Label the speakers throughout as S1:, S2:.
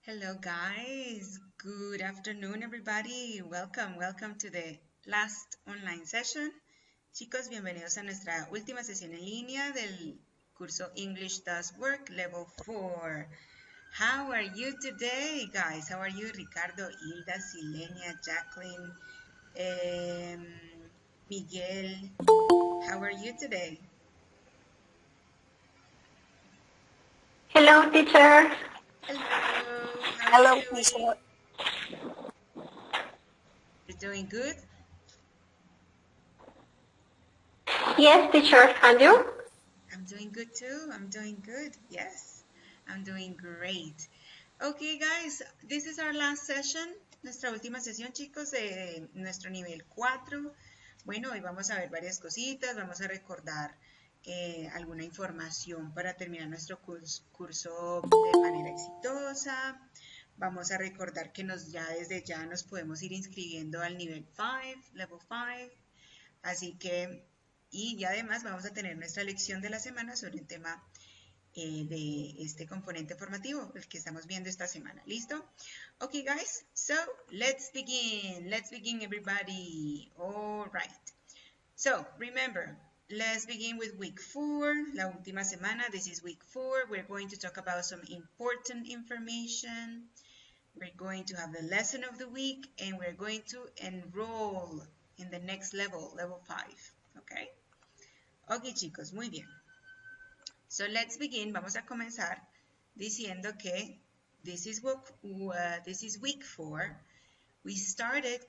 S1: Hello guys, good afternoon everybody. Welcome to the last online session. Chicos, bienvenidos a nuestra última sesión en línea del curso English Does Work Level 4. How are you today, guys? How are you, Ricardo, Hilda, Silenia, Jacqueline, Miguel? How are you today?
S2: Hello, teacher.
S1: Hello, how are
S2: Hello,
S1: you doing?
S2: teacher.
S1: You're doing good?
S2: Yes, teacher. And you?
S1: I'm doing good too. I'm doing good. Yes, I'm doing great. Okay, guys, this is our last session, nuestra última sesión, chicos, de nuestro nivel 4. Bueno, hoy vamos a ver varias cositas, vamos a recordar alguna información para terminar nuestro curso de manera exitosa. Vamos a recordar que ya desde ya nos podemos ir inscribiendo al nivel 5, level 5. Así que, y además vamos a tener nuestra lección de la semana sobre el tema de este componente formativo, el que estamos viendo esta semana. ¿Listo? Okay, guys, so let's begin. Let's begin, everybody. All right. So, remember, let's begin with week 4, la última semana. This is week 4. We're going to talk about some important information. We're going to have the lesson of the week, and we're going to enroll in the next level, level 5. Okay? Ok, chicos, muy bien. So let's begin. Vamos a comenzar diciendo que this is week 4. We started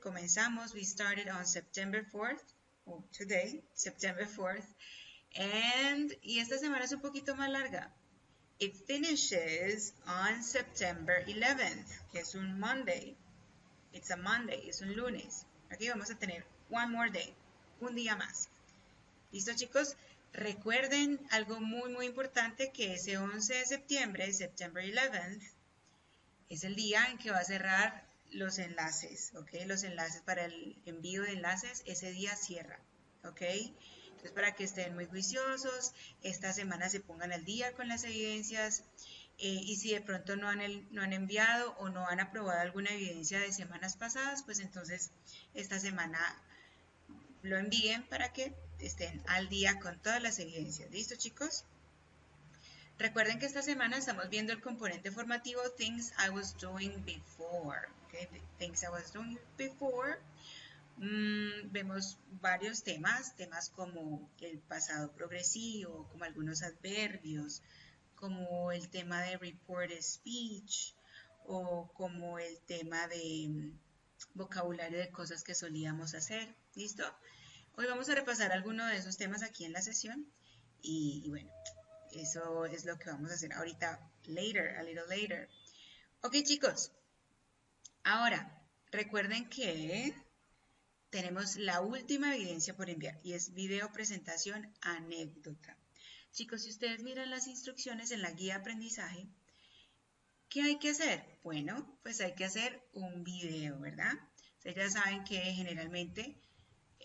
S1: on September 4th, or today, September 4th, y esta semana es un poquito más larga. It finishes on September 11th, que es un Monday. It's a Monday, es un lunes. Aquí vamos a tener one more day, un día más. ¿Listo, chicos? Recuerden algo muy importante, que ese 11 de septiembre, September 11th, es el día en que va a cerrar los enlaces, ¿ok? Los enlaces para el envío de enlaces, ese día cierra, ¿ok? Entonces, para que estén muy juiciosos, esta semana se pongan al día con las evidencias, y si de pronto no han enviado o no han aprobado alguna evidencia de semanas pasadas, pues entonces esta semana lo envíen para que estén al día con todas las evidencias. ¿Listo, chicos? Recuerden que esta semana estamos viendo el componente formativo Things I Was Doing Before. Okay? Things I Was Doing Before. Vemos varios temas como el pasado progresivo, como algunos adverbios, como el tema de reported speech, o como el tema de vocabulario de cosas que solíamos hacer. ¿Listo? Hoy vamos a repasar algunos de esos temas aquí en la sesión, y bueno, eso es lo que vamos a hacer ahorita, a little later. Ok, chicos, ahora recuerden que tenemos la última evidencia por enviar, y es video presentación anécdota. Chicos, si ustedes miran las instrucciones en la guía de aprendizaje, ¿qué hay que hacer? Bueno, pues hay que hacer un video, ¿verdad? Ustedes ya saben que generalmente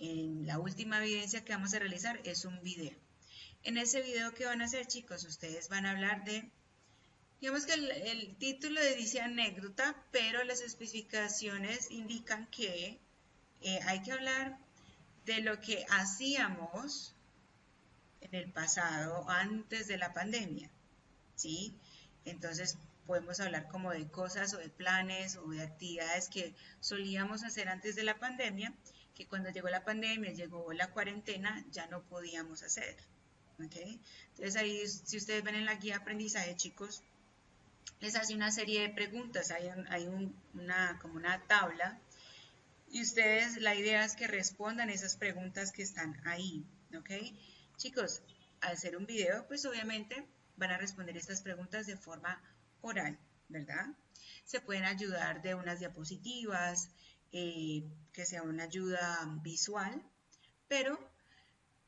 S1: en la última evidencia que vamos a realizar es un video. En ese video, ¿qué van a hacer, chicos? Ustedes van a hablar de, digamos que el título dice anécdota, pero las especificaciones indican que hay que hablar de lo que hacíamos en el pasado, antes de la pandemia, ¿sí? Entonces, podemos hablar como de cosas o de planes o de actividades que solíamos hacer antes de la pandemia, que cuando llegó la pandemia, llegó la cuarentena, ya no podíamos hacer. ¿Okay? Entonces ahí, si ustedes ven en la guía de aprendizaje, chicos, les hace una serie de preguntas, como una tabla, y ustedes, la idea es que respondan esas preguntas que están ahí, ¿ok? Chicos, al hacer un video, pues obviamente van a responder estas preguntas de forma oral, ¿verdad? Se pueden ayudar de unas diapositivas, que sea una ayuda visual, pero,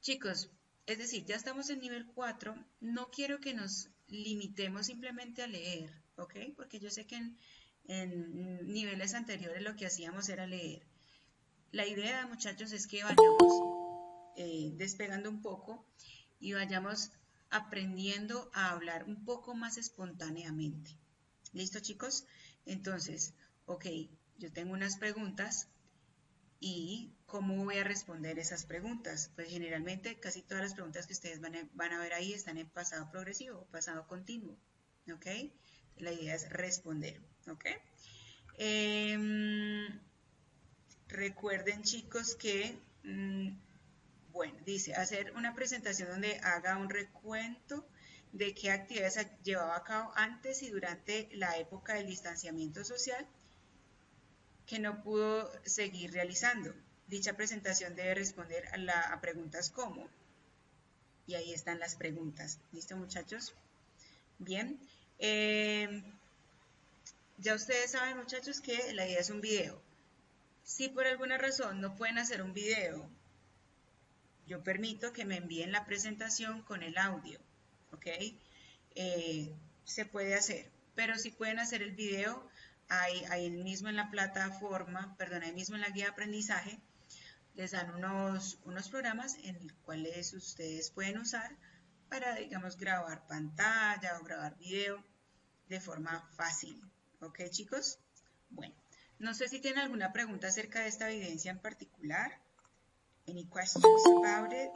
S1: chicos, es decir, ya estamos en nivel 4, no quiero que nos limitemos simplemente a leer, ¿ok? Porque yo sé que en niveles anteriores lo que hacíamos era leer. La idea, muchachos, es que vayamos despegando un poco y vayamos aprendiendo a hablar un poco más espontáneamente. ¿Listo, chicos? Entonces, ok, yo tengo unas preguntas y ¿cómo voy a responder esas preguntas? Pues generalmente casi todas las preguntas que ustedes van a ver ahí están en pasado progresivo, pasado continuo, ¿ok? La idea es responder, ¿ok? Eh, recuerden chicos que, bueno, dice, hacer una presentación donde haga un recuento de qué actividades llevaba a cabo antes y durante la época del distanciamiento social que no pudo seguir realizando. Dicha presentación debe responder a preguntas como, y ahí están las preguntas. ¿Listo, muchachos? Bien. Ya ustedes saben, muchachos, que la idea es un video. Si por alguna razón no pueden hacer un video, yo permito que me envíen la presentación con el audio, ¿ok? Se puede hacer, pero si pueden hacer el video, ahí mismo en la plataforma, perdón, ahí mismo en la guía de aprendizaje, les dan unos programas en los cuales ustedes pueden usar para, digamos, grabar pantalla o grabar video de forma fácil. ¿Ok, chicos? Bueno, no sé si tienen alguna pregunta acerca de esta evidencia en particular. Any questions about it?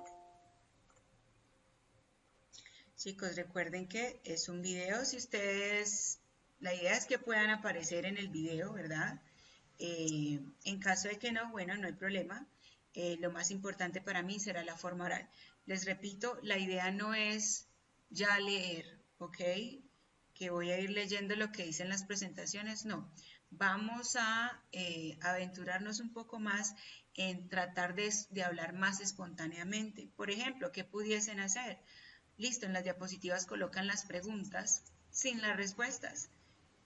S1: Chicos, recuerden que es un video. Si ustedes, la idea es que puedan aparecer en el video, ¿verdad? En caso de que no, bueno, no hay problema. Lo más importante para mí será la forma oral. Les repito, la idea no es ya leer, ¿ok? Que voy a ir leyendo lo que dicen las presentaciones, no. Vamos a aventurarnos un poco más en tratar de hablar más espontáneamente. Por ejemplo, ¿qué pudiesen hacer? Listo, en las diapositivas colocan las preguntas sin las respuestas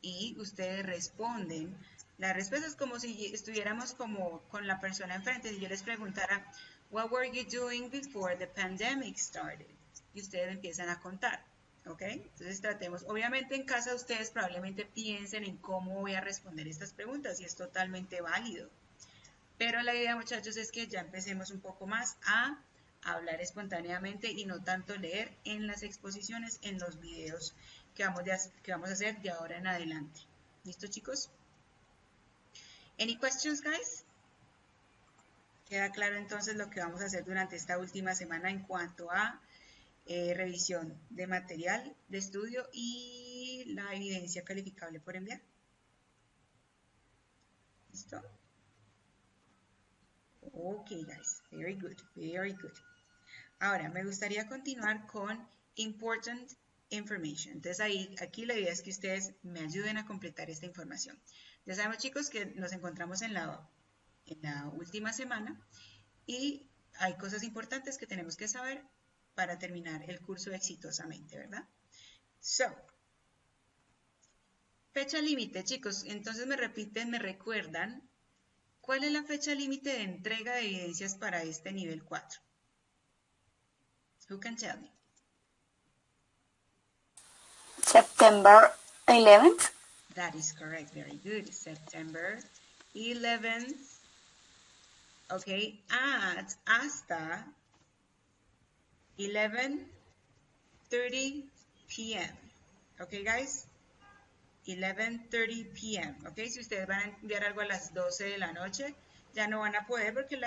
S1: y ustedes responden. La respuesta es como si estuviéramos como con la persona enfrente. Si yo les preguntara, what were you doing before the pandemic started? Y ustedes empiezan a contar, ¿ok? Entonces tratemos, obviamente en casa ustedes probablemente piensen en cómo voy a responder estas preguntas y es totalmente válido. Pero la idea, muchachos, es que ya empecemos un poco más a hablar espontáneamente y no tanto leer en las exposiciones, en los videos que vamos a hacer de ahora en adelante. ¿Listo, chicos? Any questions, guys? Queda claro entonces lo que vamos a hacer durante esta última semana en cuanto a revisión de material de estudio y la evidencia calificable por enviar. ¿Listo? Ok, guys. Very good, very good. Ahora, me gustaría continuar con Important Information. Entonces, aquí la idea es que ustedes me ayuden a completar esta información. Ya sabemos, chicos, que nos encontramos en la última semana y hay cosas importantes que tenemos que saber para terminar el curso exitosamente, ¿verdad? So, fecha límite, chicos. Entonces me repiten, me recuerdan, ¿cuál es la fecha límite de entrega de evidencias para este nivel 4? Who can tell me?
S2: September 11th.
S1: That is correct. Very good. September 11th. Okay. Hasta 11:30 p.m. Okay, guys. 11:30 p.m. Okay. Si ustedes van a enviar algo a las 12 de la noche, ya no van a poder porque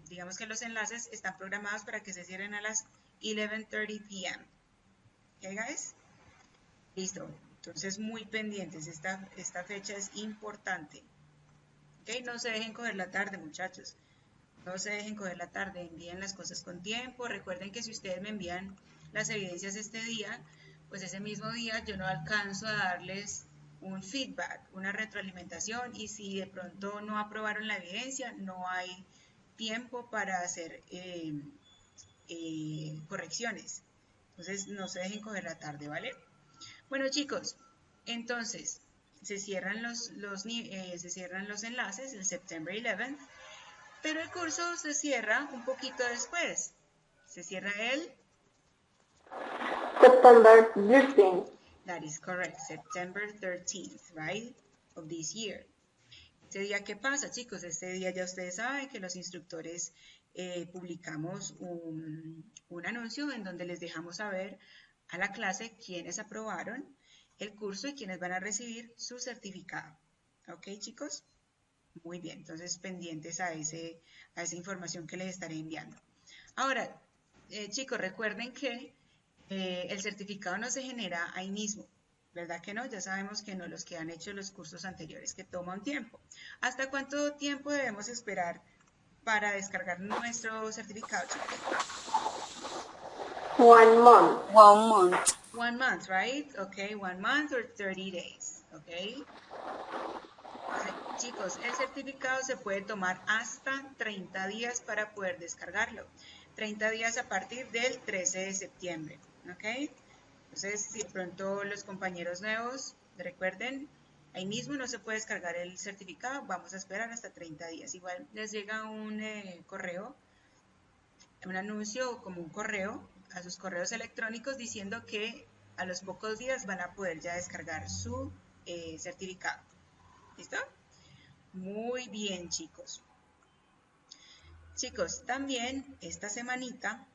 S1: digamos que los enlaces están programados para que se cierren a las 11:30 p.m. Okay, guys. Listo. Entonces, muy pendientes. Esta fecha es importante. ¿Ok? No se dejen coger la tarde, muchachos. No se dejen coger la tarde. Envíen las cosas con tiempo. Recuerden que si ustedes me envían las evidencias este día, pues ese mismo día yo no alcanzo a darles un feedback, una retroalimentación. Y si de pronto no aprobaron la evidencia, no hay tiempo para hacer correcciones. Entonces, no se dejen coger la tarde, ¿vale? Bueno, chicos, entonces se cierran se cierran los enlaces el September 11th, pero el curso se cierra un poquito después. Se cierra el
S2: September 13th.
S1: That is correct, September 13th, right, of this year. Este día, ¿qué pasa, chicos? Este día ya ustedes saben que los instructores publicamos un anuncio en donde les dejamos saber a la clase quiénes aprobaron el curso y quienes van a recibir su certificado. ¿Ok, chicos? Muy bien, entonces pendientes a esa información que les estaré enviando. Ahora, chicos, recuerden que el certificado no se genera ahí mismo, ¿verdad que no? Ya sabemos que no, los que han hecho los cursos anteriores, que toma un tiempo. ¿Hasta cuánto tiempo debemos esperar para descargar nuestro certificado, chicos?
S2: 1 month. 1 month.
S1: 1 month, right? Okay, 1 month or 30 days, okay? Entonces, chicos, el certificado se puede tomar hasta 30 días para poder descargarlo. 30 días a partir del 13 de septiembre, ¿ok? Entonces, si de pronto los compañeros nuevos, recuerden, ahí mismo no se puede descargar el certificado, vamos a esperar hasta 30 días. Igual les llega un correo, un anuncio como un correo a sus correos electrónicos diciendo que a los pocos días van a poder ya descargar su certificado. ¿Listo? Muy bien, chicos. Chicos, también esta semanita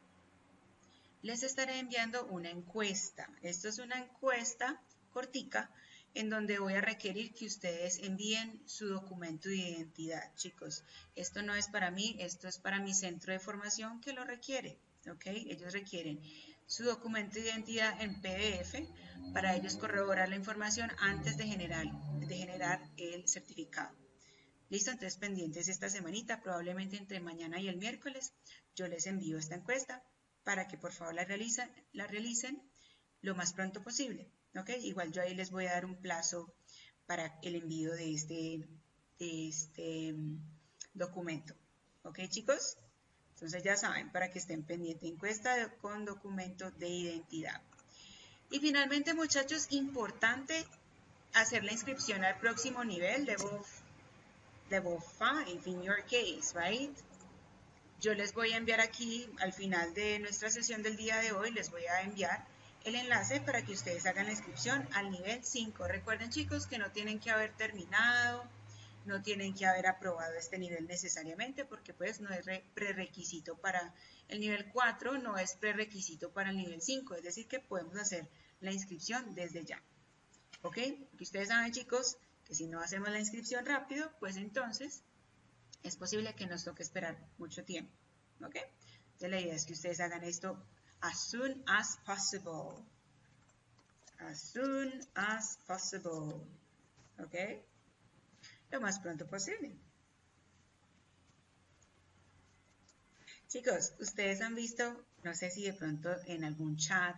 S1: les estaré enviando una encuesta. Esto es una encuesta cortica en donde voy a requerir que ustedes envíen su documento de identidad, chicos. Esto no es para mí, esto es para mi centro de formación que lo requiere, ¿ok? Ellos requieren su documento de identidad en PDF para ellos corroborar la información antes de generar el certificado. Listo, entonces pendientes esta semanita, probablemente entre mañana y el miércoles, yo les envío esta encuesta para que por favor la realicen lo más pronto posible. ¿Ok? Igual yo ahí les voy a dar un plazo para el envío de este documento. ¿Ok, chicos? Entonces ya saben, para que estén pendientes, encuesta con documento de identidad. Y finalmente, muchachos, importante hacer la inscripción al próximo nivel, level 5 in your case, right? Yo les voy a enviar aquí, al final de nuestra sesión del día de hoy, les voy a enviar el enlace para que ustedes hagan la inscripción al nivel 5. Recuerden, chicos, que no tienen que haber terminado, no tienen que haber aprobado este nivel necesariamente, porque pues no es prerequisito para el nivel 4, no es prerequisito para el nivel 5, es decir, que podemos hacer la inscripción desde ya. ¿Ok? Porque ustedes saben, chicos, que si no hacemos la inscripción rápido, pues entonces es posible que nos toque esperar mucho tiempo. ¿Ok? Entonces la idea es que ustedes hagan esto as soon as possible. As soon as possible. ¿Ok? Lo más pronto posible. Chicos, ustedes han visto, no sé si de pronto en algún chat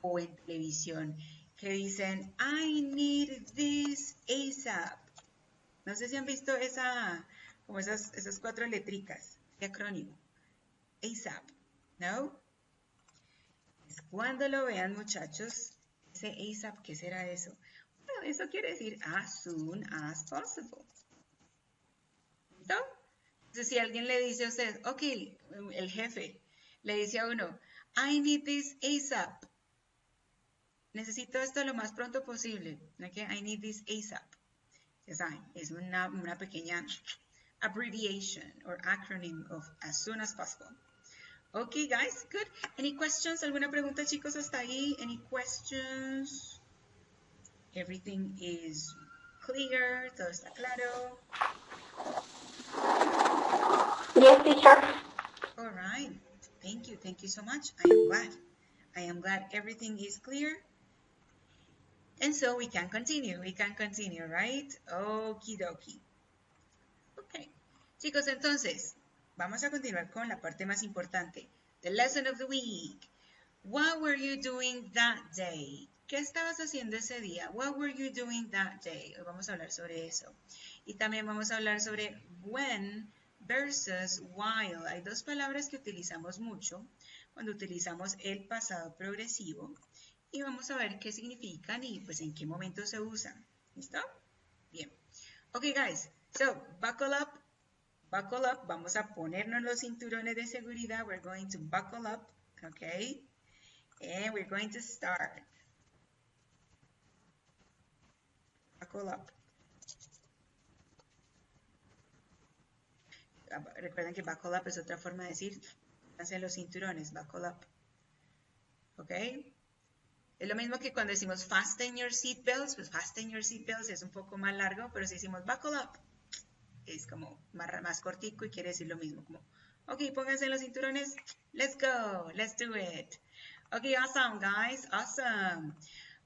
S1: o en televisión, que dicen, I need this ASAP. No sé si han visto como esas 4 letricas de acrónimo. ASAP, ¿no? Cuando lo vean, muchachos, ese ASAP, ¿qué será eso? Bueno, eso quiere decir as soon as possible. ¿No? Entonces, si alguien le dice a usted, ok, el jefe le dice a uno, I need this ASAP. Necesito esto lo más pronto posible. Okay? I need this ASAP. Ya saben, es una pequeña abbreviation or acronym of as soon as possible. Okay, guys, good. Any questions? ¿Alguna pregunta, chicos, hasta ahí? Any questions? Everything is clear, todo está claro.
S2: Yes, teacher.
S1: All right, thank you so much. I am glad everything is clear. And so we can continue, right? Okie dokie. Ok, chicos, entonces, vamos a continuar con la parte más importante. The lesson of the week. What were you doing that day? ¿Qué estabas haciendo ese día? What were you doing that day? Hoy vamos a hablar sobre eso. Y también vamos a hablar sobre when versus while. Hay 2 palabras que utilizamos mucho cuando utilizamos el pasado progresivo. Y vamos a ver qué significan y pues en qué momento se usan. ¿Listo? Bien. Ok, guys. So, buckle up. Buckle up. Vamos a ponernos los cinturones de seguridad. We're going to buckle up. Okay. And we're going to start. Buckle up. Recuerden que buckle up es otra forma de decir, pónganse los cinturones, buckle up. ¿Ok? Es lo mismo que cuando decimos fasten your seatbelts, pues fasten your seatbelts es un poco más largo, pero si decimos buckle up, es como más cortico y quiere decir lo mismo, como, ok, pónganse los cinturones, let's go, let's do it. Okay, awesome, guys, awesome.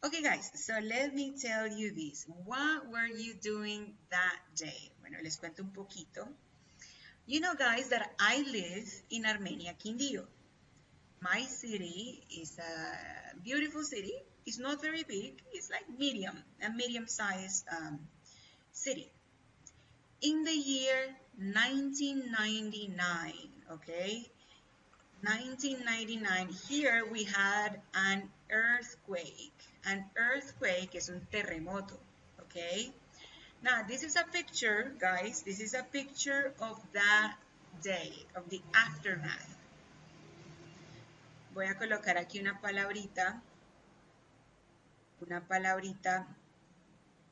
S1: Okay, guys, so let me tell you this. What were you doing that day? Bueno, les cuento un poquito. You know, guys, that I live in Armenia, Quindío. My city is a beautiful city. It's not very big. It's like a medium-sized city. In the year 1999, okay, 1999, here we had an earthquake. An earthquake is un terremoto, okay? Now, this is a picture, guys. This is a picture of that day, of the aftermath. Voy a colocar aquí una palabrita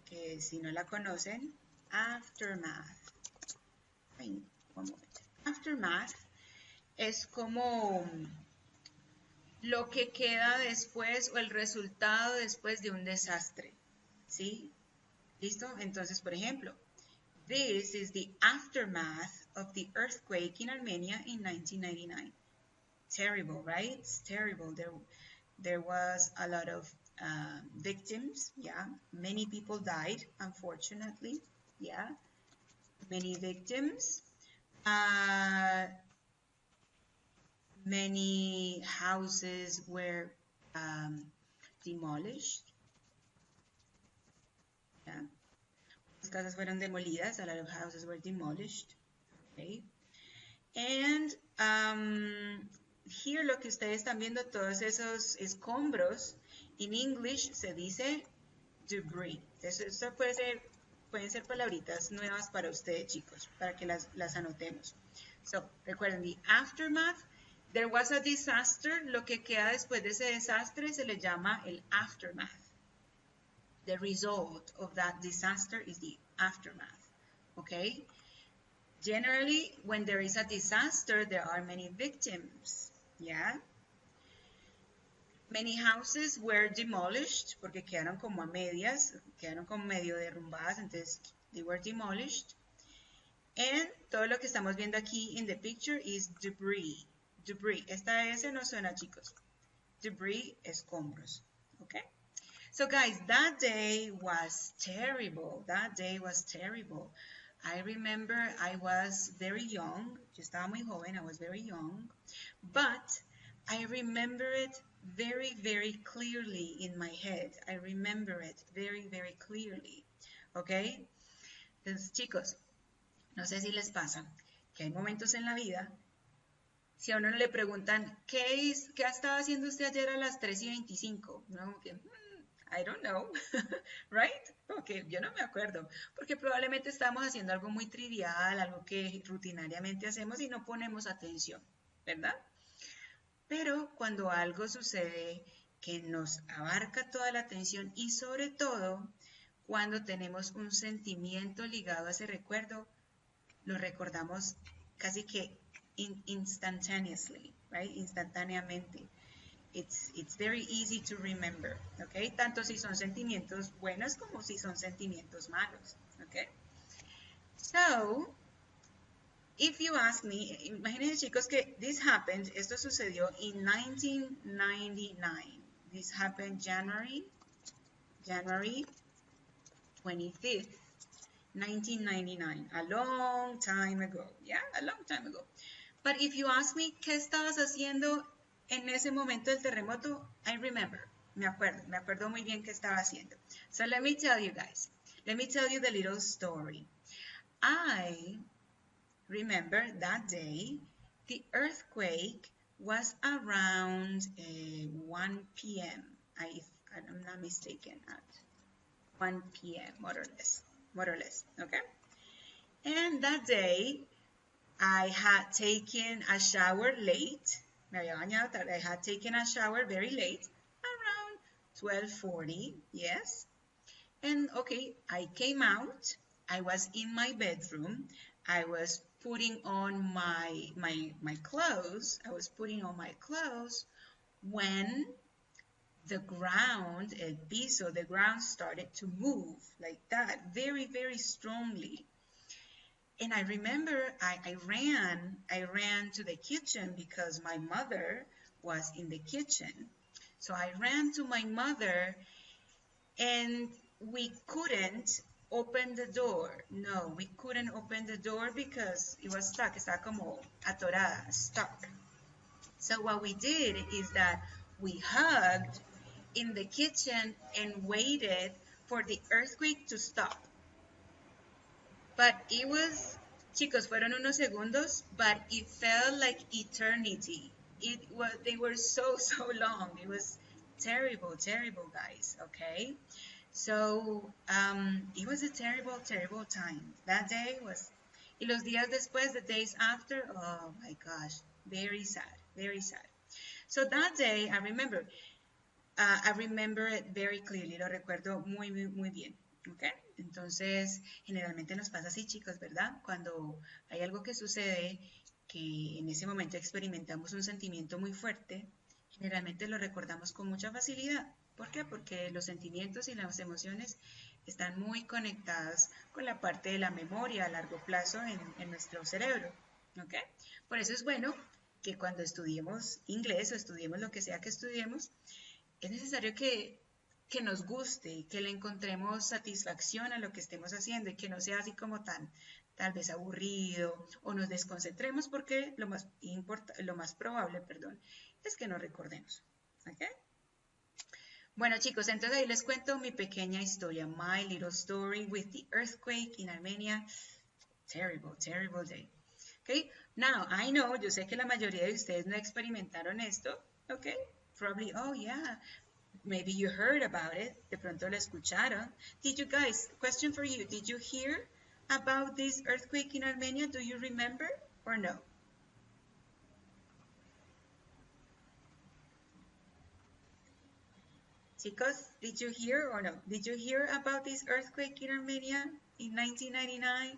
S1: que si no la conocen, aftermath. Ay, one moment. Aftermath es como lo que queda después o el resultado después de un desastre, ¿sí? ¿Listo? Entonces, por ejemplo, this is the aftermath of the earthquake in Armenia in 1999. Terrible, right? It's terrible. There was a lot of victims, yeah. Many people died, unfortunately, yeah. Many victims. Many houses were demolished. Yeah. Las casas fueron demolidas. A lot of houses were demolished. Okay. And here lo que ustedes están viendo, todos esos escombros, en English se dice debris. Eso pueden ser palabritas nuevas para ustedes, chicos, para que las anotemos. So, recuerden, the aftermath, there was a disaster, lo que queda después de ese desastre se le llama el aftermath. The result of that disaster is the aftermath, okay? Generally, when there is a disaster, there are many victims, yeah? Many houses were demolished, porque quedaron como a medias, quedaron como medio derrumbadas, entonces they were demolished. And todo lo que estamos viendo aquí in the picture is debris. Debris. Esta S no suena, chicos. Debris, escombros, okay? So guys, that day was terrible. That day was terrible. I remember I was very young. Yo estaba muy joven. I was very young. But I remember it very, very clearly in my head. I remember it very, very clearly. Okay? Entonces, chicos, no sé si les pasa que hay momentos en la vida, si a uno le preguntan, ¿qué ha estado haciendo usted ayer a las 3:25? ¿No? Que, I don't know, right? Okay, yo no me acuerdo, porque probablemente estamos haciendo algo muy trivial, algo que rutinariamente hacemos y no ponemos atención, ¿verdad? Pero cuando algo sucede que nos abarca toda la atención y sobre todo cuando tenemos un sentimiento ligado a ese recuerdo, lo recordamos casi que instantaneously, right? Instantáneamente. It's very easy to remember, okay? Tanto si son sentimientos buenos como si son sentimientos malos, okay? So, if you ask me, imagínense chicos que esto sucedió in 1999. This happened January 25th, 1999, a long time ago, yeah, a long time ago. But if you ask me, ¿qué estabas haciendo en ese momento del terremoto? I remember, me acuerdo muy bien qué estaba haciendo. So let me tell you guys, let me tell you the little story. I remember that day, the earthquake was around 1 p.m., if I'm not mistaken, at 1 p.m., more or less, okay? And that day, I had taken a shower late. Me había bañado tarde. I had taken a shower very late, around 12:40, yes. And okay, I came out. I was in my bedroom. I was putting on my clothes. I was putting on my clothes when the ground, el piso, the ground started to move like that, very, very strongly. And I remember I ran to the kitchen because my mother was in the kitchen. So I ran to my mother and we couldn't open the door. No, we couldn't open the door because it was stuck. Estaba como atorada, stuck. So what we did is that we hugged in the kitchen and waited for the earthquake to stop. But it was, chicos, fueron unos segundos, but it felt like eternity. They were so, so long. It was terrible, terrible, guys, okay? So, it was a terrible, terrible time. That day was, y los días después, the days after, oh my gosh, very sad, very sad. So that day, I remember it very clearly, lo recuerdo muy, muy, muy bien. ¿Ok? Entonces, generalmente nos pasa así, chicos, ¿verdad? Cuando hay algo que sucede, que en ese momento experimentamos un sentimiento muy fuerte, generalmente lo recordamos con mucha facilidad. ¿Por qué? Porque los sentimientos y las emociones están muy conectadas con la parte de la memoria a largo plazo en nuestro cerebro. ¿Ok? Por eso es bueno que cuando estudiemos inglés o estudiemos lo que sea que estudiemos, es necesario que nos guste, que le encontremos satisfacción a lo que estemos haciendo y que no sea así como tal vez aburrido o nos desconcentremos porque lo más probable, perdón, es que no recordemos. ¿Ok? Bueno, chicos, entonces ahí les cuento mi pequeña historia, my little story with the earthquake in Armenia. Terrible, terrible day. Okay, now I know, yo sé que la mayoría de ustedes no experimentaron esto, okay, probably, oh yeah, maybe you heard about it, de pronto lo escucharon. Did you guys, question for you, did you hear about this earthquake in Armenia? Do you remember or no? Chicos, did you hear or no? Did you hear about this earthquake in Armenia in 1999?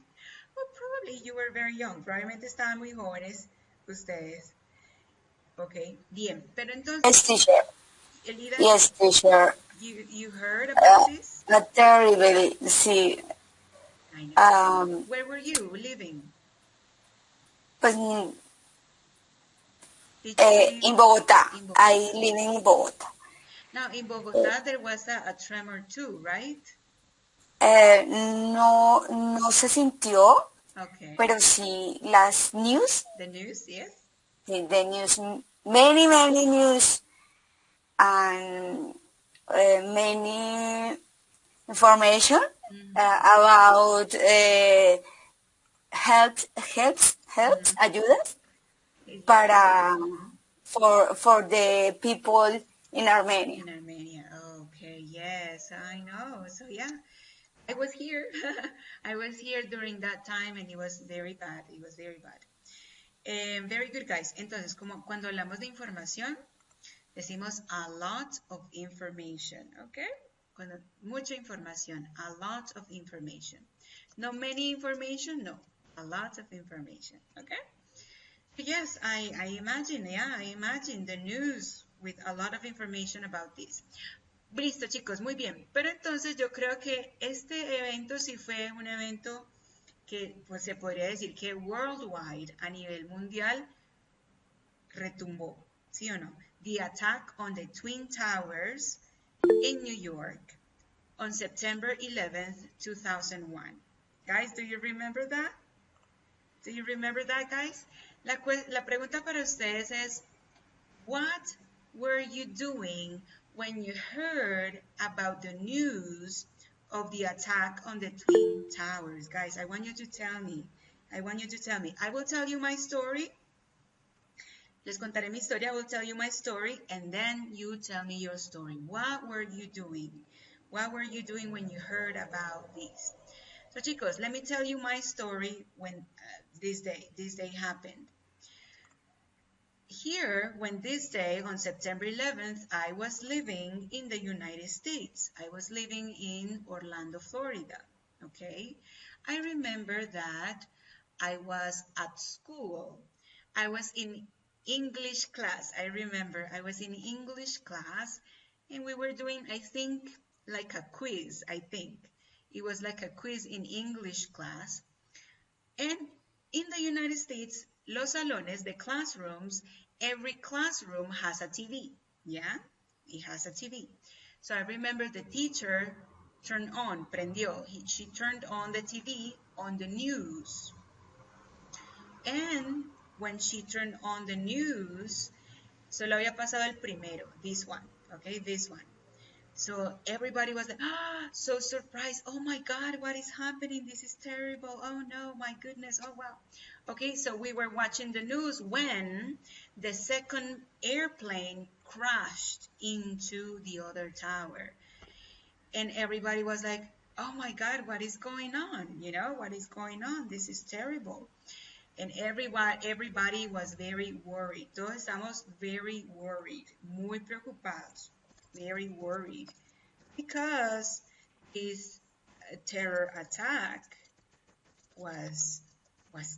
S1: Well, probably you were very young, probablemente estaban muy jóvenes ustedes. Ok, bien, pero entonces,
S2: Yes, teacher.
S1: Elida,
S2: Yes, teacher.
S1: you heard about this?
S2: Terribly, sí.
S1: I know.
S2: Um,
S1: Where were you living?
S2: pues,
S1: Did you live
S2: in Bogotá.
S1: in
S2: I
S1: Bogota?
S2: live in Bogotá.
S1: Now, in Bogota, there was a tremor too, right?
S2: No, no se sintió,
S1: Okay.
S2: pero sí las news,
S1: The news, yes?
S2: the news, many news and many information about helps, ayudas
S1: Yes.
S2: para for the people in Armenia.
S1: In Armenia. Okay, yes, I know. So yeah, I was here. I was here during that time and it was very bad. It was very bad. Very good, guys. Entonces, como cuando hablamos de información, decimos a lot of information, ¿ok? Cuando mucha información, a lot of information. No many information, no, a lot of information, ¿ok? Yes, I imagine, yeah, I imagine the news with a lot of information about this. Listo, chicos, muy bien. Pero entonces yo creo que este evento sí fue un evento que pues, se podría decir que worldwide, a nivel mundial, retumbó, ¿sí o no? The attack on the Twin Towers in New York on September 11th, 2001. Guys, do you remember that? Do you remember that, guys? La pregunta para ustedes es, what were you doing when you heard about the news of the attack on the Twin Towers? Guys, I want you to tell me. I want you to tell me. I will tell you my story. Les contaré mi historia. I will tell you my story, and then you tell me your story. What were you doing? What were you doing when you heard about this? So, chicos, let me tell you my story when this day happened. Here, when this day, on September 11th, I was living in the United States. I was living in Orlando, Florida, okay? I remember that I was at school. I was in English class. I remember I was in English class and we were doing, I think, like a quiz, I think. It was like a quiz in English class. And in the United States, los salones, the classrooms, every classroom has a TV. Yeah, it has a TV. So I remember the teacher turned on, prendió. She turned on the TV on the news. And when she turned on the news, solo había pasado el primero, this one, okay, this one. So everybody was like, so surprised. Oh my God, what is happening? This is terrible. Oh no, my goodness. Oh wow. Okay, so we were watching the news when the second airplane crashed into the other tower. And everybody was like, oh my God, what is going on? You know, what is going on? This is terrible. And everybody was very worried. Todos estamos very worried, muy preocupados, very worried, because this terror attack was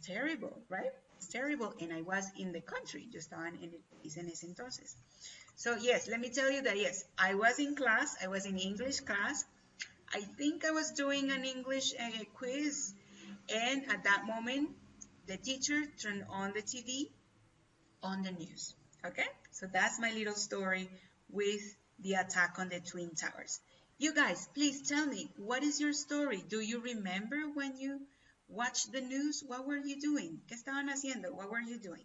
S1: terrible, right? It's terrible, and I was in the country. Yo estaba en el país en ese entonces. So yes, let me tell you that yes, I was in class. I was in English class. I think I was doing an English quiz, and at that moment, the teacher turned on the TV on the news. Okay, so that's my little story with the attack on the Twin Towers. You guys, please tell me, what is your story? Do you remember when you watched the news? What were you doing? ¿Qué estaban haciendo? What were you doing?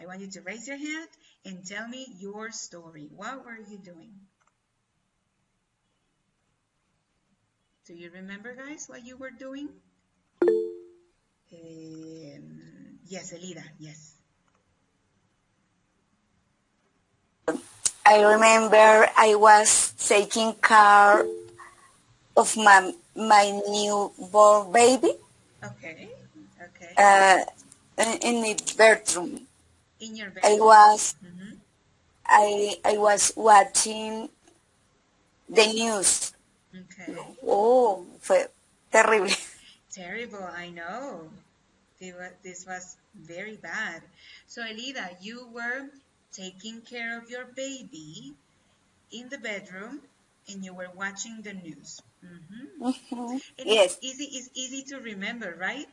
S1: I want you to raise your hand and tell me your story. What were you doing? Do you remember, guys, what you were doing? Yes, Elida, yes.
S2: I remember I was taking care of my newborn baby.
S1: Okay, okay.
S2: In the bedroom.
S1: In your bedroom. Mm-hmm.
S2: I was watching the news.
S1: Okay.
S2: Oh, fue terrible.
S1: Terrible, I know. This was very bad. So, Elida, you were taking care of your baby in the bedroom and you were watching the news. Mm-hmm. And
S2: Yes.
S1: it's easy to remember, right?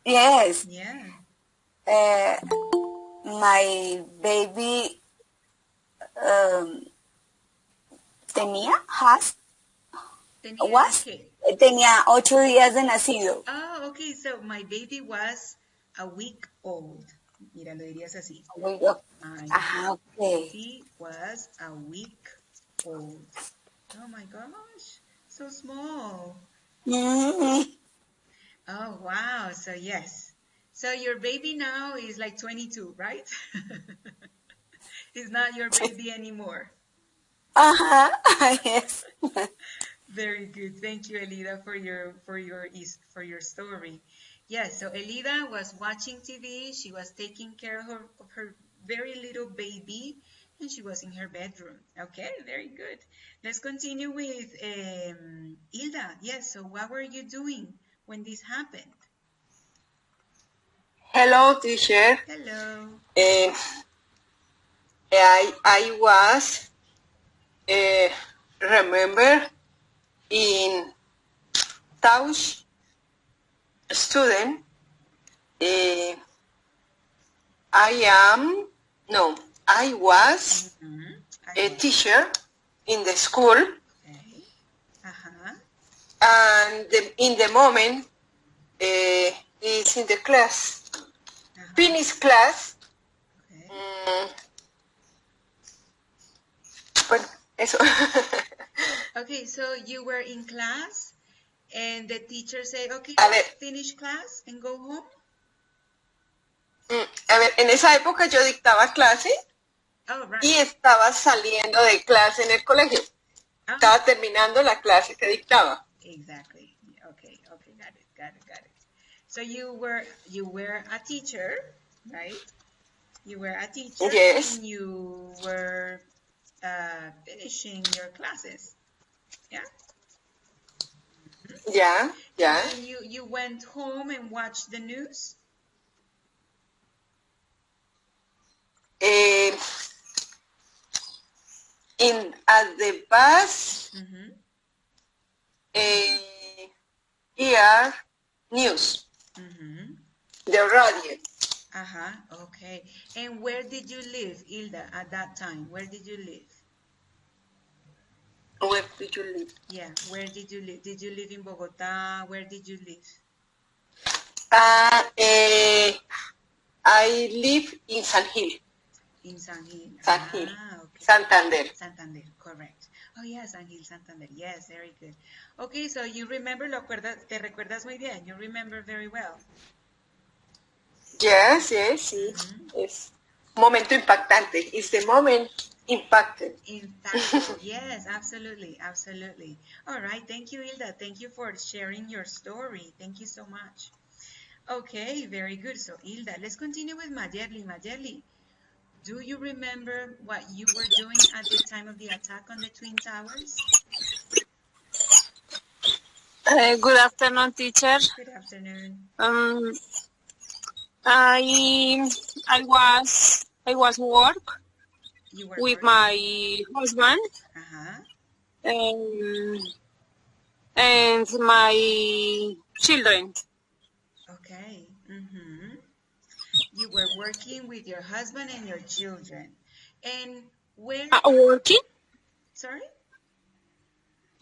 S2: Yes.
S1: Yeah.
S2: My baby
S1: ¿Qué?
S2: tenía 8 días de nacido.
S1: Oh, okay. So my baby was a week old. Mira, lo dirías así. My
S2: Okay.
S1: baby was a week old. Oh my gosh, so small.
S2: Mm-hmm.
S1: Oh, wow. So, yes. So, your baby now is like 22, right? He's not your baby anymore.
S2: Yes.
S1: Very good. Thank you, Elida, for your story. Yes, so Elida was watching TV. She was taking care of her very little baby, and she was in her bedroom. Okay, very good. Let's continue with Hilda. Yes, so what were you doing when this happened?
S3: Hello, teacher.
S1: Hello.
S3: I was remember in Tausch student. I was a teacher in the school.
S1: Okay.
S3: And in the moment is in the class. Finish class.
S1: Okay.
S3: Bueno, eso.
S1: Okay, so you were in class and the teacher said, okay, finish class and go home.
S3: A ver, en esa época yo dictaba clase y estaba saliendo de clase en el colegio. Estaba terminando la clase que dictaba.
S1: Exactly. Okay, got it. So you were a teacher, right? You were a teacher.
S3: Yes.
S1: And you were finishing your classes. Yeah?
S3: Yeah.
S1: And you went home and watched the news?
S3: at the bus, hear news, the radio.
S1: Okay. And where did you live, Hilda, at that time? Where did you live?
S3: Where did you live?
S1: Yeah, where did you live? Did you live in Bogota? Where did you live?
S3: I live in San Gil.
S1: In San Gil.
S3: San Gil.
S1: Okay.
S3: Santander.
S1: Santander, correct. Oh, yeah, San Gil, Santander. Yes, very good. Okay, so you remember, te recuerdas muy bien. You remember very well.
S3: Yes. Es momento impactante. It's the moment impacted.
S1: Yes, absolutely. All right, thank you, Hilda. Thank you for sharing your story. Thank you so much. Okay, very good. So, Hilda, let's continue with Mayerly. Mayerly, do you remember what you were doing at the time of the attack on the Twin Towers?
S4: Good afternoon, teacher.
S1: Good afternoon.
S4: I was work with my husband and my children.
S1: Okay. You were working with your husband and your children. And where?
S4: Working?
S1: Sorry?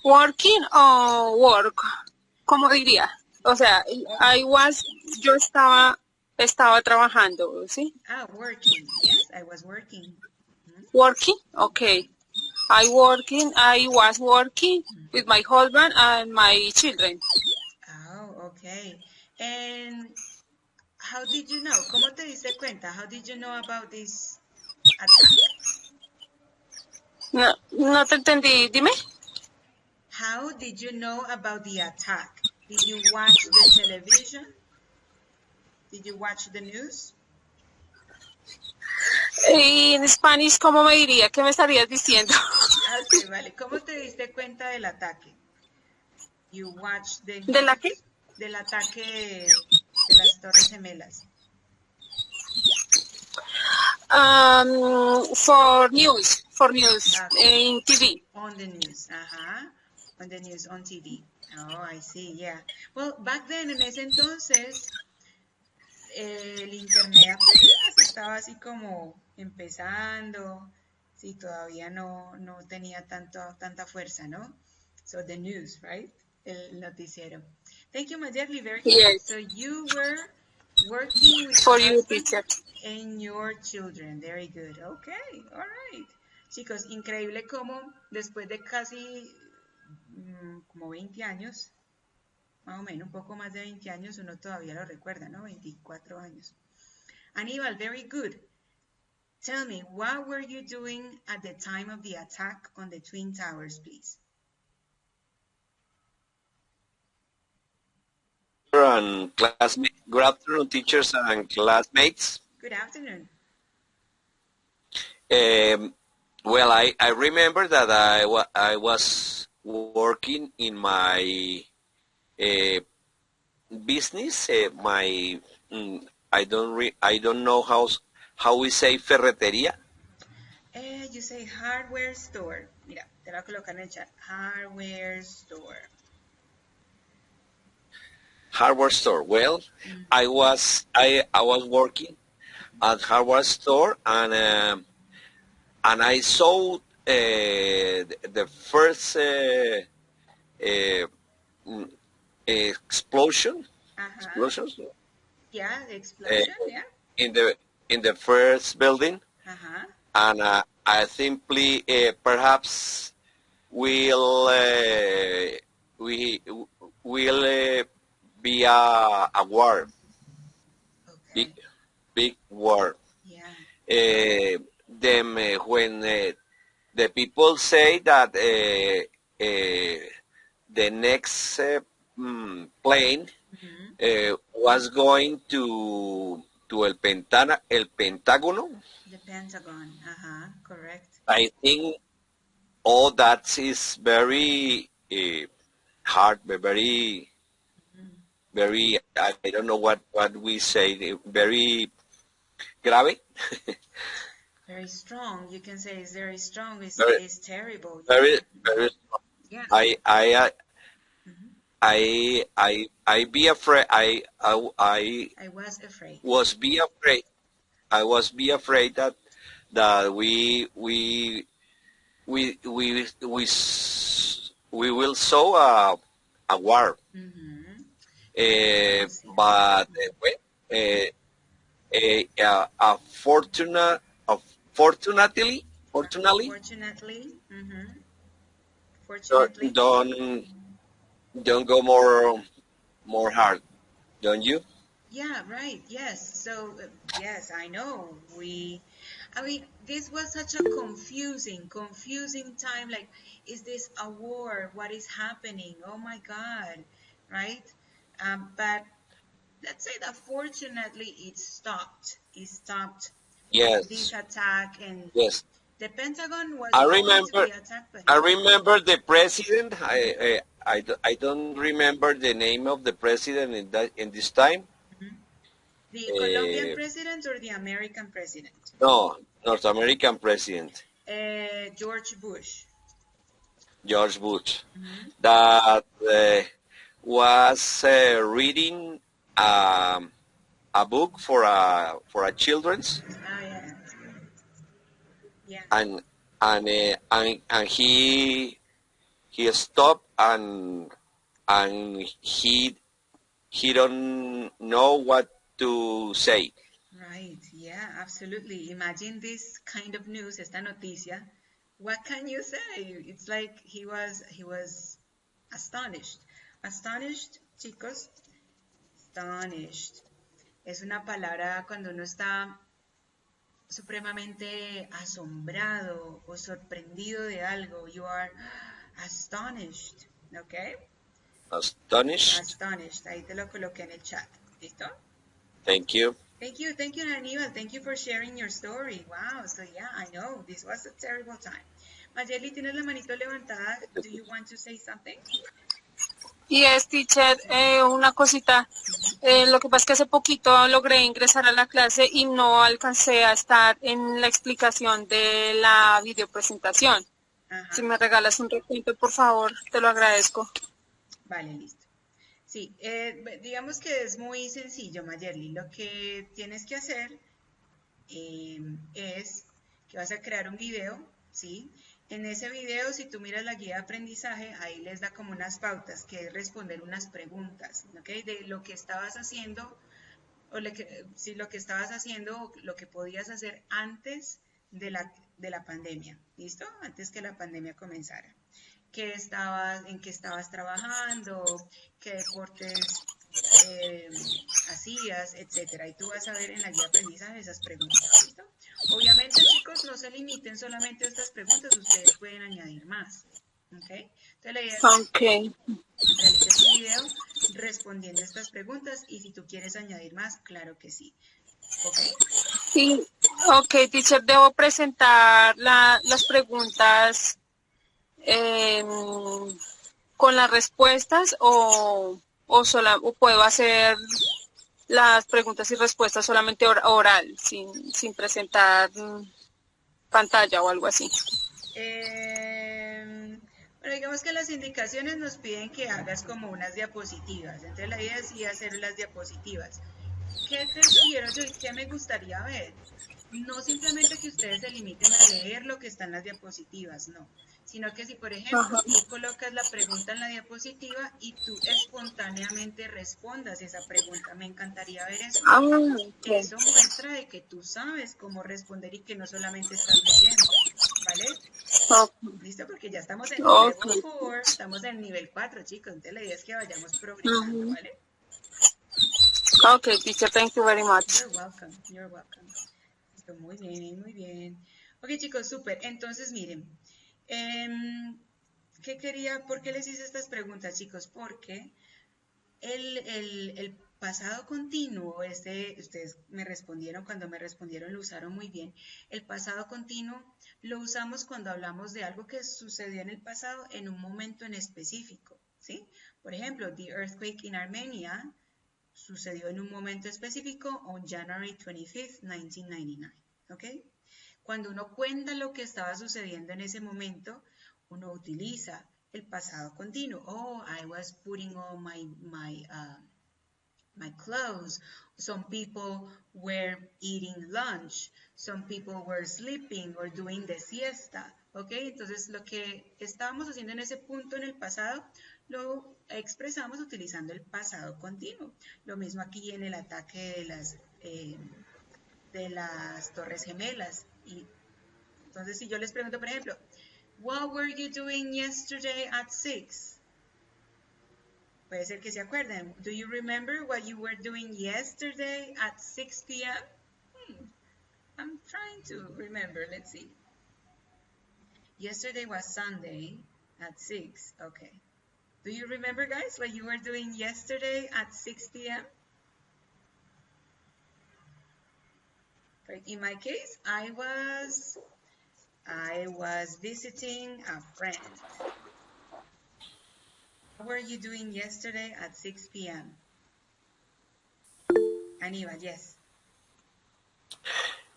S4: Working o work, ¿cómo diría? O sea, yo estaba trabajando, ¿sí?
S1: Working. Yes, I was working.
S4: Working? Okay. I was working with my husband and my children.
S1: Oh, okay. And how did you know? ¿Cómo te diste cuenta? How did you know about this attack?
S4: No te entendí, dime.
S1: How did you know about the attack? Did you watch the television? Did you watch the news?
S4: En Spanish, ¿cómo me diría? ¿Qué me estarías diciendo?
S1: Ok, vale. ¿Cómo te diste cuenta del ataque? You watched the news.
S4: ¿De la qué?
S1: Del ataque de las Torres Gemelas.
S4: For news, in TV.
S1: On the news, on the news, on TV. Oh, I see, yeah. Well, back then, en ese entonces, el internet apenas estaba así como empezando, sí, todavía no tenía tanta fuerza, ¿no? So the news, right? El noticiero. Thank you, Mayerly, very good.
S4: Yes.
S1: So you were working with
S4: for
S1: your
S4: you, teacher.
S1: And your children. Very good. Okay, all right. Chicos, increíble cómo después de casi como 20 años, más o menos, un poco más de 20 años, uno todavía lo recuerda, ¿no? 24 años. Aníbal, very good. Tell me, what were you doing at the time of the attack on the Twin Towers, please?
S5: And classmates. Good afternoon, teachers and classmates.
S1: Good afternoon.
S5: Well, I remember that I was working in my business. I don't know how we say ferretería.
S1: You say hardware store. Mira, te lo voy a colocar en el chat. Hardware store.
S5: Hardware store. Well, I was working at hardware store, and I saw the first explosion. Explosions.
S1: Yeah, the explosion.
S5: Yeah. In the first building, and I simply perhaps will be a war, big war.
S1: Yeah.
S5: Then when the people say that the next plane was going to el Pentágono.
S1: The Pentagon, correct.
S5: I think all that is very hard, very, I don't know what we say, very grave.
S1: Very strong. You can say it's very strong.
S5: Very,
S1: It's terrible. Yeah.
S5: very, very strong.
S1: Yeah.
S5: I be afraid.
S1: I was afraid.
S5: Was be afraid. I was be afraid that we will saw a war.
S1: Oh, sí.
S5: But fortunately, fortunately,
S1: Fortunately.
S5: don't
S1: Fortunately.
S5: don't don't go more hard, don't you?
S1: Yeah, right. Yes. So, yes, I know. I mean, this was such a confusing time. Like, is this a war? What is happening? Oh my God. Right? But let's say that fortunately it stopped. It stopped this
S5: Yes,
S1: attack, and
S5: yes.
S1: the Pentagon was
S5: I
S1: going to
S5: remember.
S1: be attacked, but
S5: I
S1: it didn't.
S5: remember the president. I don't remember the name of the president in this time.
S1: Mhm. The Colombian
S5: Uh,
S1: president or the American president?
S5: no, North American president
S1: George Bush.
S5: George Bush
S1: Mhm.
S5: that was reading um, a book for a children's
S1: Oh yeah, yeah.
S5: and and he stopped and he don't know what to say.
S1: Right. Yeah, absolutely. Imagine this kind of news, esta noticia. What can you say? It's like he was astonished. Astonished, chicos. Astonished. Es una palabra cuando uno está supremamente asombrado o sorprendido de algo. You are astonished. ¿Ok?
S5: Astonished.
S1: Astonished. Ahí te lo coloqué en el chat. ¿Listo?
S5: Thank you.
S1: Thank you, Aníbal. Thank you for sharing your story. Wow, so yeah, I know, this was a terrible time. Mayeli, tienes la manito levantada. Do you want to say something?
S4: Yes, teacher, una cosita. Lo que pasa es que hace poquito logré ingresar a la clase y no alcancé a estar en la explicación de la videopresentación. Si me regalas un recuento, por favor, te lo agradezco.
S1: Vale, listo. Sí, digamos que es muy sencillo, Mayerly. Lo que tienes que hacer es que vas a crear un video, ¿sí? En ese video, si tú miras la guía de aprendizaje, ahí les da como unas pautas, que es responder unas preguntas, ¿ok? De lo que estabas haciendo, o si lo que estabas haciendo, lo que podías hacer antes de la pandemia, ¿listo? Antes que la pandemia comenzara. En qué estabas trabajando, qué deportes hacías, etcétera. Y tú vas a ver en la guía de aprendizaje esas preguntas, ¿listo? Obviamente, chicos, no se limiten solamente a estas preguntas, ustedes pueden añadir más, ¿ok? Entonces, la idea es que realices un video respondiendo estas preguntas y si tú quieres añadir más, claro que sí, ¿ok?
S4: Sí, ok, teacher, ¿debo presentar las preguntas con las respuestas o puedo hacer las preguntas y respuestas solamente oral, sin presentar pantalla o algo así?
S1: Bueno, digamos que las indicaciones nos piden que hagas como unas diapositivas. Entonces la idea es sí hacer las diapositivas. ¿Qué te sugiero yo y qué me gustaría ver? No simplemente que ustedes se limiten a leer lo que está en las diapositivas, no. Sino que si, por ejemplo, tú colocas la pregunta en la diapositiva y tú espontáneamente respondas esa pregunta, me encantaría ver eso. Eso muestra de que tú sabes cómo responder y que no solamente estás leyendo, ¿vale? ¿Listo? Porque ya estamos en level 4, estamos en nivel 4, chicos. Entonces la idea es que vayamos progresando, ¿vale?
S4: Okay, teacher, thank you very much.
S1: You're welcome, you're welcome. Listo, muy bien, muy bien. Ok, chicos, súper. Entonces, miren, ¿por qué les hice estas preguntas, chicos? Porque el pasado continuo, ustedes me respondieron, cuando me respondieron lo usaron muy bien. El pasado continuo lo usamos cuando hablamos de algo que sucedió en el pasado en un momento en específico, ¿sí? Por ejemplo, the earthquake in Armenia sucedió en un momento específico on January 25th, 1999, ¿ok? Cuando uno cuenta lo que estaba sucediendo en ese momento, uno utiliza el pasado continuo. Oh, I was putting on my clothes. Some people were eating lunch. Some people were sleeping or doing the siesta. ¿Ok? Entonces, lo que estábamos haciendo en ese punto en el pasado, lo expresamos utilizando el pasado continuo. Lo mismo aquí en el ataque de las Torres Gemelas. Y entonces, si yo les pregunto, por ejemplo, what were you doing yesterday at 6? Puede ser que se acuerden. Do you remember what you were doing yesterday at 6 p.m.? I'm trying to remember. Let's see. Yesterday was Sunday at 6. Okay. Do you remember, guys, what you were doing yesterday at 6 p.m.? In my case, I was visiting a friend. What were you doing yesterday at 6 p.m.? Aníbal, yes.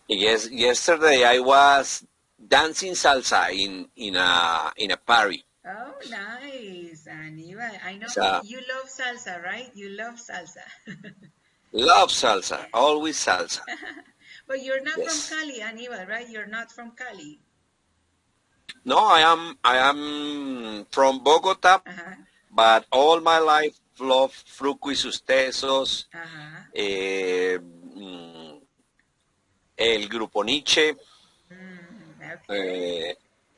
S5: Yes, yesterday I was dancing salsa in a party.
S1: Oh, nice, Aníbal. I know you love salsa, right? You love salsa.
S5: Love salsa, always salsa.
S1: But you're not from Cali, Aníbal, right? You're not from Cali.
S5: No, I am from Bogota, but all my life love fruco y sus tesos, el grupo Nietzsche,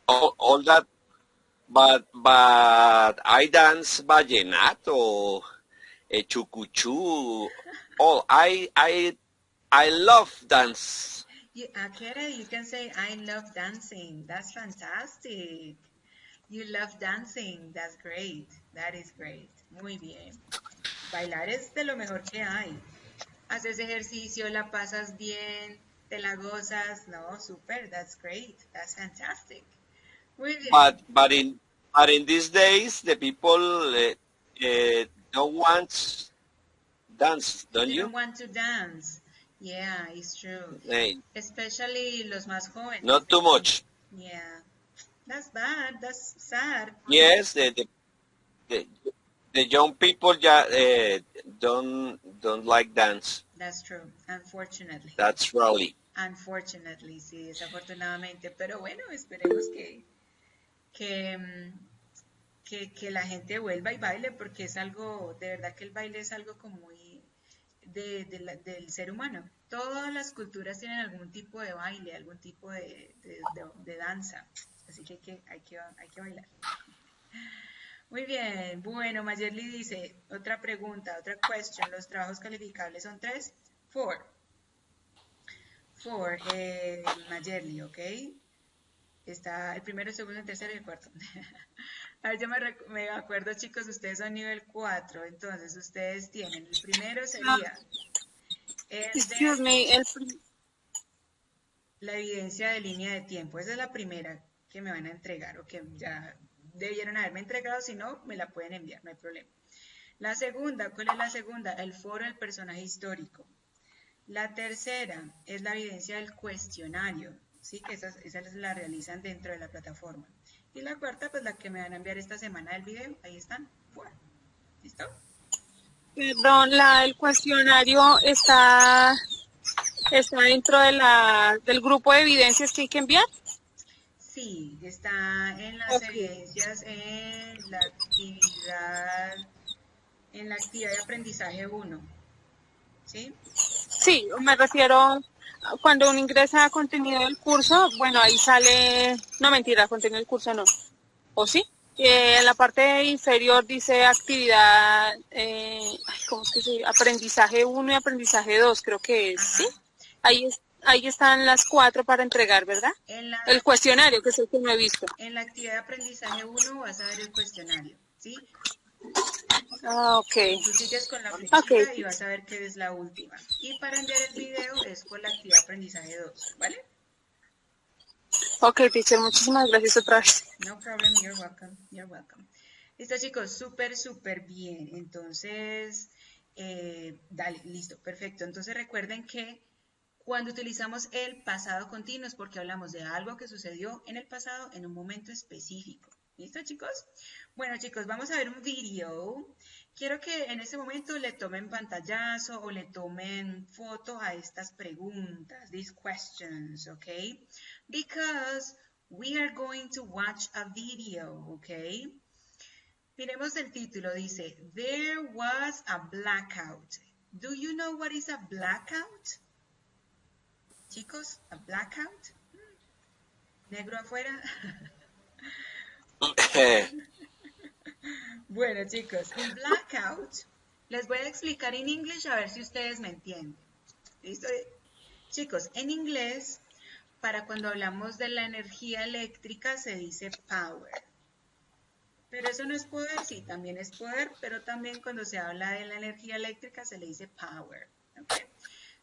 S5: all that. But I dance vallenato, chucuchú. Oh, I love dance.
S1: Akere, you can say, I love dancing. That's fantastic. You love dancing. That's great. That is great. Muy bien. Bailar es de lo mejor que hay. Haces ejercicio, la pasas bien, te la gozas. No, super. That's great. That's fantastic. Muy bien.
S5: But in these days, the people don't want dance, don't you?
S1: Don't want to dance. Yeah, it's true.
S5: Hey.
S1: Especially los más jóvenes.
S5: Not too much.
S1: Yeah. That's bad. That's sad.
S5: Yes, the young people don't like dance.
S1: That's true, unfortunately.
S5: That's really.
S1: Unfortunately, sí, desafortunadamente. Pero bueno, esperemos que la gente vuelva y baile, porque es algo, de verdad que el baile es algo como muy del ser humano. Todas las culturas tienen algún tipo de baile, algún tipo de danza. Así que hay que bailar. Muy bien, bueno, Mayerly dice, otra pregunta, otra question, ¿los trabajos calificables son 3? 4. 4, Mayerly, ¿ok? Está el primero, el segundo, el tercero y el cuarto. A ver, yo me acuerdo, chicos, ustedes son nivel 4, entonces ustedes tienen, el primero sería la evidencia de línea de tiempo, esa es la primera que me van a entregar, o que ya debieron haberme entregado, si no, me la pueden enviar, no hay problema. La segunda, ¿cuál es la segunda? El foro del personaje histórico. La tercera es la evidencia del cuestionario, ¿sí? Que esas la realizan dentro de la plataforma. Y la cuarta, pues la que me van a enviar esta semana del video, ahí están. Bueno, ¿listo?
S4: Perdón, el cuestionario está dentro del grupo de evidencias que hay que enviar.
S1: Sí, está en las evidencias en la actividad de aprendizaje 1. ¿Sí?
S4: Sí, me refiero cuando uno ingresa a contenido del curso, bueno, ahí sale, no mentira, contenido del curso no, ¿o sí? En la parte inferior dice actividad, ¿cómo es que se dice? Aprendizaje 1 y aprendizaje 2, creo que es, ¿sí? Ahí están las 4 para entregar, ¿verdad? El cuestionario, que es el que no he visto.
S1: En la actividad de aprendizaje 1 vas a ver el cuestionario, ¿sí?
S4: Ok.
S1: Tú sigues con la flechita y vas a ver que es la última. Y para enviar el video es por la actividad de aprendizaje 2, ¿vale?
S4: Ok, teacher, muchísimas gracias otra vez.
S1: No problem, you're welcome, you're welcome. Listo, chicos, súper bien. Entonces, dale, listo, perfecto. Entonces recuerden que Cuando utilizamos el pasado continuo es porque hablamos de algo que sucedió en el pasado en un momento específico. ¿Listo, chicos? Bueno, chicos, vamos a ver un video. Quiero que en este momento le tomen pantallazo o le tomen foto a estas preguntas, these questions, okay? Because we are going to watch a video, okay? Miremos el título, dice, There was a blackout. Do you know what is a blackout? Chicos, a blackout. Negro afuera. Bueno, chicos, un blackout. Les voy a explicar en inglés a ver si ustedes me entienden. ¿Listo? Chicos, en inglés, para cuando hablamos de la energía eléctrica se dice power. Pero eso no es poder, sí, también es poder, pero también cuando se habla de la energía eléctrica se le dice power. Okay?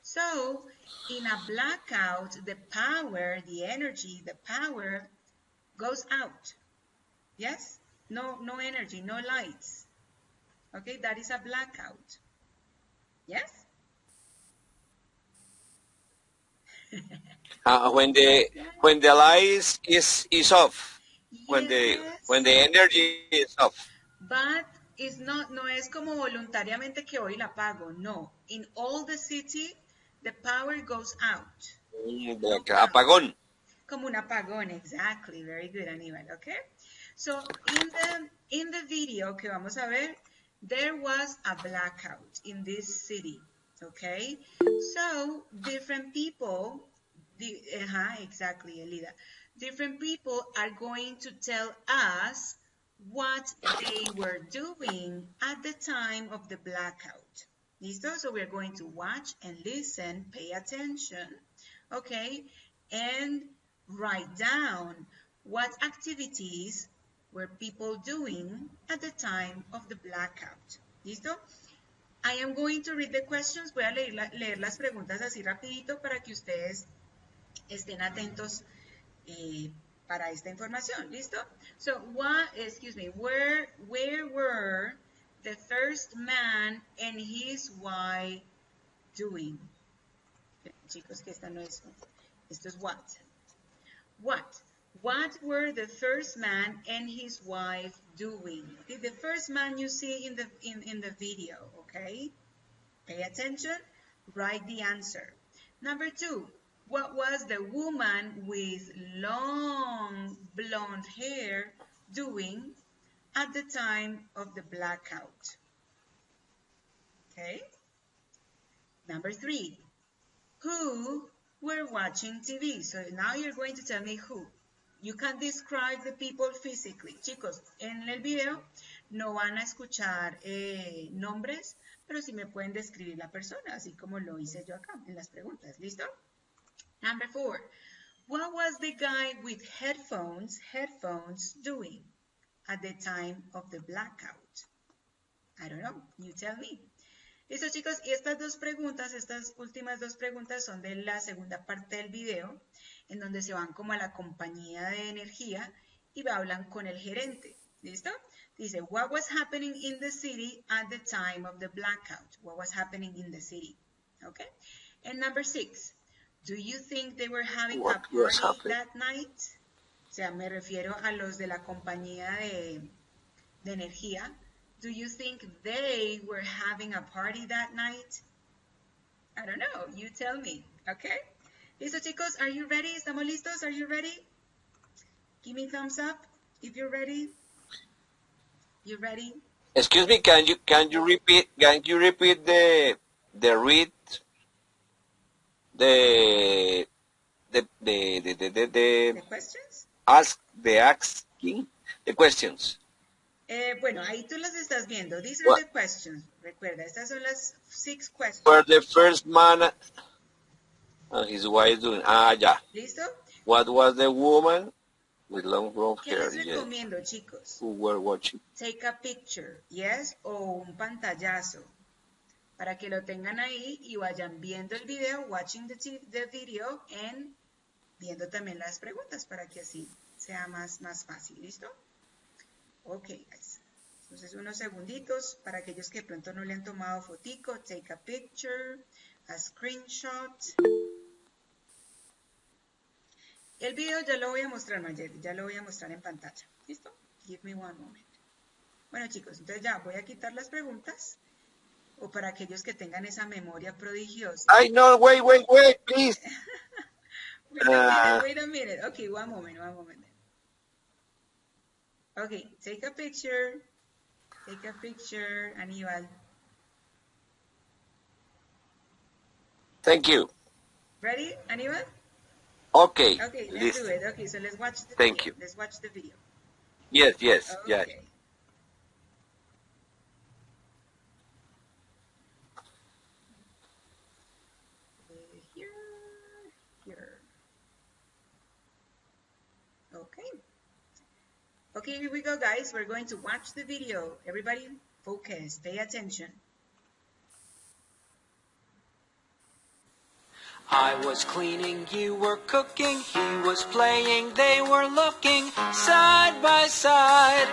S1: So, in a blackout, the power, the energy, the power goes out. Yes? No energy, no lights. Okay, that is a blackout. Yes?
S5: When the light is off. Yes. When the energy is off.
S1: But it's not, no es como voluntariamente que hoy la apago. No. In all the city, the power goes out.
S5: Like apagón.
S1: Como un apagón, exactly. Very good, Aníbal, okay? So, in the video que vamos a ver, there was a blackout in this city, okay? So, different people, exactly, Elida. Different people are going to tell us what they were doing at the time of the blackout. ¿Listo? So, we're going to watch and listen, pay attention, okay? And write down what activities were people doing at the time of the blackout. ¿Listo? I am going to read the questions. Voy a leer las preguntas así rapidito para que ustedes estén atentos para esta información. ¿Listo? So, where were the first man and his wife doing? Chicos, que esta no es, esto es what. What were the first man and his wife doing? Okay, the first man you see in the video, okay? Pay attention, write the answer. Number 2, what was the woman with long blonde hair doing at the time of the blackout? Okay? Number 3, who were watching TV? So now you're going to tell me who. You can describe the people physically. Chicos, en el video no van a escuchar nombres, pero sí me pueden describir la persona, así como lo hice yo acá en las preguntas. ¿Listo? Number 4. What was the guy with headphones doing at the time of the blackout? I don't know. You tell me. Listo, chicos, y estas últimas dos preguntas son de la segunda parte del video, en donde se van como a la compañía de energía y hablan con el gerente. ¿Listo? Dice, what was happening in the city at the time of the blackout? What was happening in the city? Okay? And number 6, do you think they were having a party that night? O sea, me refiero a los de la compañía de energía. Do you think they were having a party that night? I don't know. You tell me. Okay? Listo, chicos. Are you ready? ¿Estamos listos? Are you ready? Give me thumbs up if you're ready. You ready?
S5: Excuse me. Can you repeat the read the
S1: questions?
S5: Asking the questions.
S1: Bueno, ahí tú las estás viendo. These are the questions. Recuerda, estas son las 6 questions.
S5: Where the first man and his wife doing? Ya.
S1: ¿Listo?
S5: What was the woman with long blonde hair?
S1: ¿Qué les recomiendo, chicos?
S5: Who were watching?
S1: Take a picture, yes, o un pantallazo, para que lo tengan ahí y vayan viendo el video, watching the video, and viendo también las preguntas, para que así sea más fácil. ¿Listo? Ok, guys. Entonces, unos segunditos para aquellos que de pronto no le han tomado fotico. Take a picture, a screenshot. El video ya lo voy a mostrar, Mayeli, ya lo voy a mostrar en pantalla. ¿Listo? Give me one moment. Bueno, chicos, entonces ya voy a quitar las preguntas, o para aquellos que tengan esa memoria prodigiosa.
S5: I know, wait, please.
S1: Wait a minute. Okay, one moment. Okay, take a picture. Take a picture, Aníbal.
S5: Thank you.
S1: Ready, Aníbal?
S5: Okay.
S1: Okay, let's do it. Okay, so let's watch the video.
S5: Thank you.
S1: Let's watch the video.
S5: Yes.
S1: Okay. Here. Okay, here we go, guys. We're going to watch the video. Everybody, focus. Pay attention.
S6: I was cleaning, you were cooking, he was playing, they were looking side by side.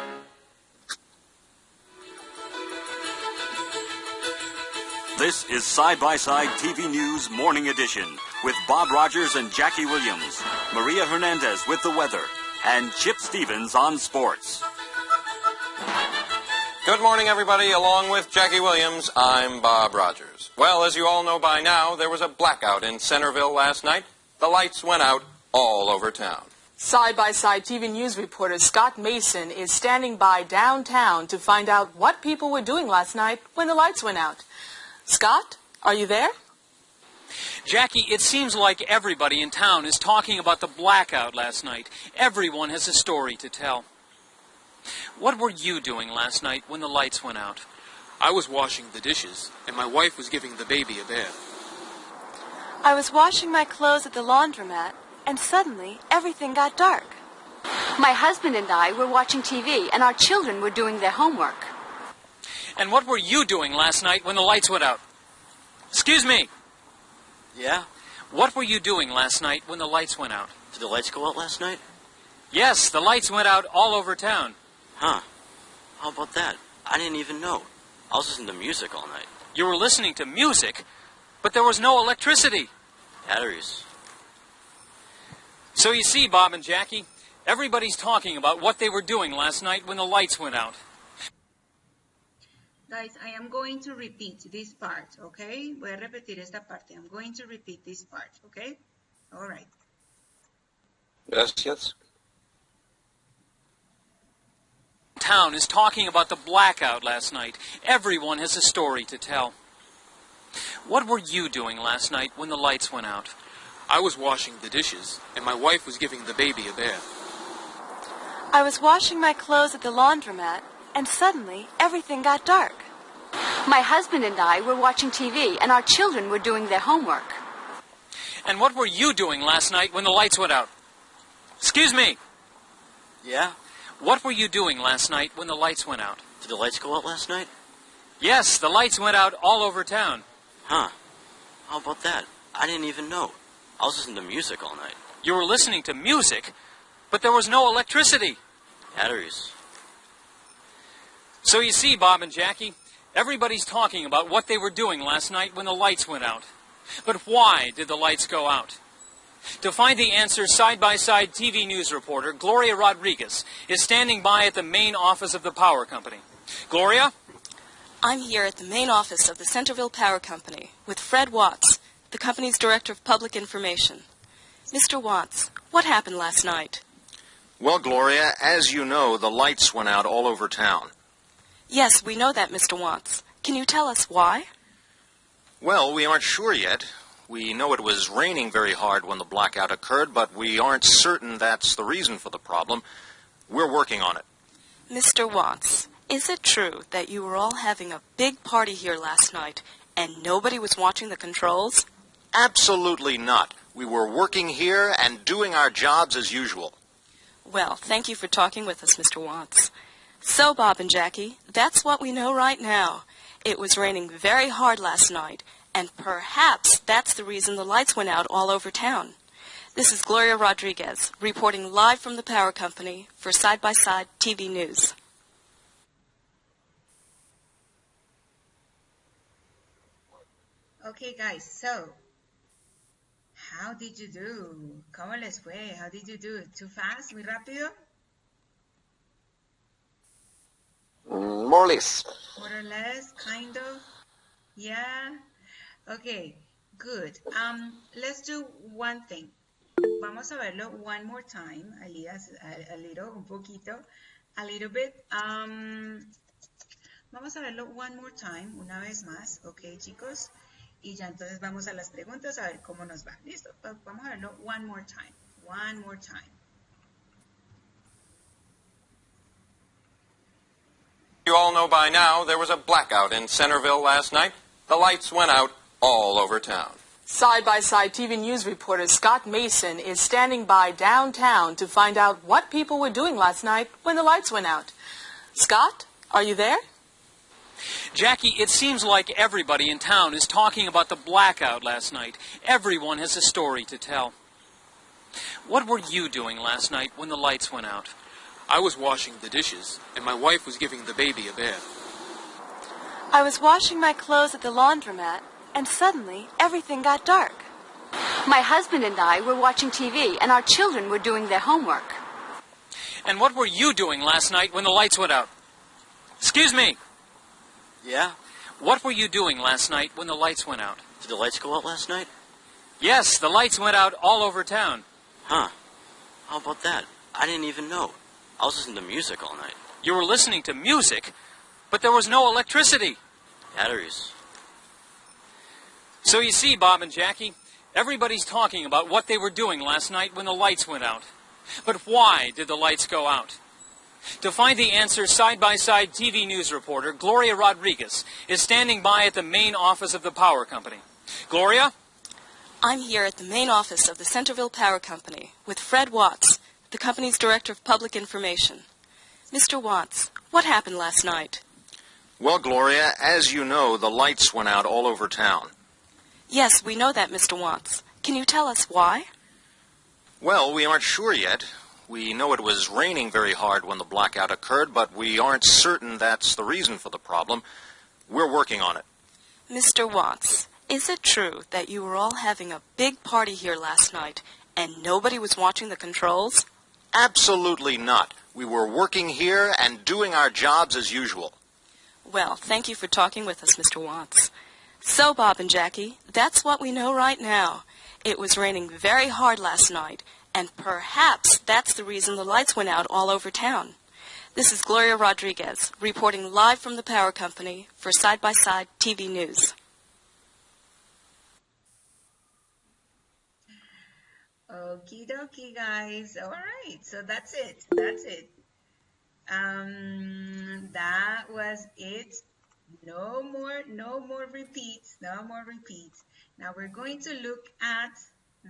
S7: This is Side by Side TV News Morning Edition with Bob Rogers and Jackie Williams, Maria Hernandez with the weather, and Chip Stevens on sports.
S8: Good morning, everybody. Along with Jackie Williams, I'm Bob Rogers. Well, as you all know by now, there was a blackout in Centerville last night. The lights went out all over town.
S9: Side-by-Side TV News reporter Scott Mason is standing by downtown to find out what people were doing last night when the lights went out. Scott, are you there?
S10: Jackie, it seems like everybody in town is talking about the blackout last night. Everyone has a story to tell. What were you doing last night when the lights went out?
S11: I was washing the dishes, and my wife was giving the baby a bath.
S12: I was washing my clothes at the laundromat, and suddenly everything got dark. My husband and I were watching TV, and our children were doing their homework.
S10: And what were you doing last night when the lights went out? Excuse me.
S13: Yeah?
S10: What were you doing last night when the lights went out?
S13: Did the lights go out last night?
S10: Yes, the lights went out all over town.
S13: Huh. How about that? I didn't even know. I was listening to music all night.
S10: You were listening to music, but there was no electricity.
S13: Batteries.
S10: So you see, Bob and Jackie, everybody's talking about what they were doing last night when the lights went out.
S1: Guys, I am going to repeat this part, okay? Voy a repetir esta parte. I'm going to repeat this part, okay? All right.
S5: Gracias.
S10: Town is talking about the blackout last night. Everyone has a story to tell. What were you doing last night when the lights went out?
S11: I was washing the dishes, and my wife was giving the baby a bath.
S12: I was washing my clothes at the laundromat, and suddenly everything got dark. My husband and I were watching TV, and our children were doing their homework.
S10: And what were you doing last night when the lights went out? Excuse me.
S13: Yeah?
S10: What were you doing last night when the lights went out?
S13: Did the lights go out last night?
S10: Yes, the lights went out all over town.
S13: Huh. How about that? I didn't even know. I was listening to music all night.
S10: You were listening to music, but there was no electricity.
S13: Batteries.
S10: So you see, Bob and Jackie, everybody's talking about what they were doing last night when the lights went out. But why did the lights go out? To find the answer, Side-by-Side TV News reporter Gloria Rodriguez is standing by at the main office of the power company. Gloria?
S14: I'm here at the main office of the Centerville Power Company with Fred Watts, the company's Director of Public Information. Mr. Watts, what happened last night?
S8: Well, Gloria, as you know, the lights went out all over town.
S14: Yes, we know that, Mr. Watts. Can you tell us why?
S8: Well, we aren't sure yet. We know it was raining very hard when the blackout occurred, but we aren't certain that's the reason for the problem. We're working on it.
S14: Mr. Watts, is it true that you were all having a big party here last night and nobody was watching the controls?
S8: Absolutely not. We were working here and doing our jobs as usual.
S14: Well, thank you for talking with us, Mr. Watts. So, Bob and Jackie, that's what we know right now. It was raining very hard last night, and perhaps that's the reason the lights went out all over town. This is Gloria Rodriguez, reporting live from the power company for Side-by-Side TV News.
S1: Okay, guys, so How did you do? ¿Cómo les fue? How did you do? Too fast? ¿Muy rápido?
S5: More or less.
S1: More or less, kind of. Yeah. Okay, good. Let's do one thing. Vamos a verlo one more time, a little, un poquito, a little bit. Vamos a verlo one more time, una vez más, ok, chicos. Y ya entonces vamos a las preguntas a ver cómo nos va. ¿Listo? Vamos a verlo one more time. One more time.
S8: You all know by now there was a blackout in Centerville last night. The lights went out all over town.
S9: Side-by-side TV news reporter Scott Mason is standing by downtown to find out what people were doing last night when the lights went out. Scott, are you there?
S10: Jackie, it seems like everybody in town is talking about the blackout last night. Everyone has a story to tell. What were you doing last night when the lights went out?
S11: I was washing the dishes, and my wife was giving the baby a bath.
S12: I was washing my clothes at the laundromat, and suddenly everything got dark. My husband and I were watching TV, and our children were doing their homework.
S10: And what were you doing last night when the lights went out? Excuse me.
S13: Yeah?
S10: What were you doing last night when the lights went out?
S13: Did the lights go out last night?
S10: Yes, the lights went out all over town.
S13: Huh. How about that? I didn't even know. I was listening to music all night.
S10: You were listening to music, but there was no electricity.
S13: Batteries.
S10: So you see, Bob and Jackie, everybody's talking about what they were doing last night when the lights went out. But why did the lights go out? To find the answer, side-by-side TV news reporter Gloria Rodriguez is standing by at the main office of the power company. Gloria?
S14: I'm here at the main office of the Centerville Power Company with Fred Watts, the company's Director of Public Information. Mr. Watts, what happened last night?
S8: Well, Gloria, as you know, the lights went out all over town.
S14: Yes, we know that, Mr. Watts. Can you tell us why?
S8: Well, we aren't sure yet. We know it was raining very hard when the blackout occurred, but we aren't certain that's the reason for the problem. We're working on it.
S14: Mr. Watts, is it true that you were all having a big party here last night and nobody was watching the controls?
S8: Absolutely not. We were working here and doing our jobs as usual.
S14: Well, thank you for talking with us, Mr. Watts. So, Bob and Jackie, that's what we know right now. It was raining very hard last night, and perhaps that's the reason the lights went out all over town. This is Gloria Rodriguez, reporting live from the power company for Side-by-Side TV News.
S1: Okie dokie, guys. All right, so that's it. That's it. That was it. No more repeats. No more repeats. Now we're going to look at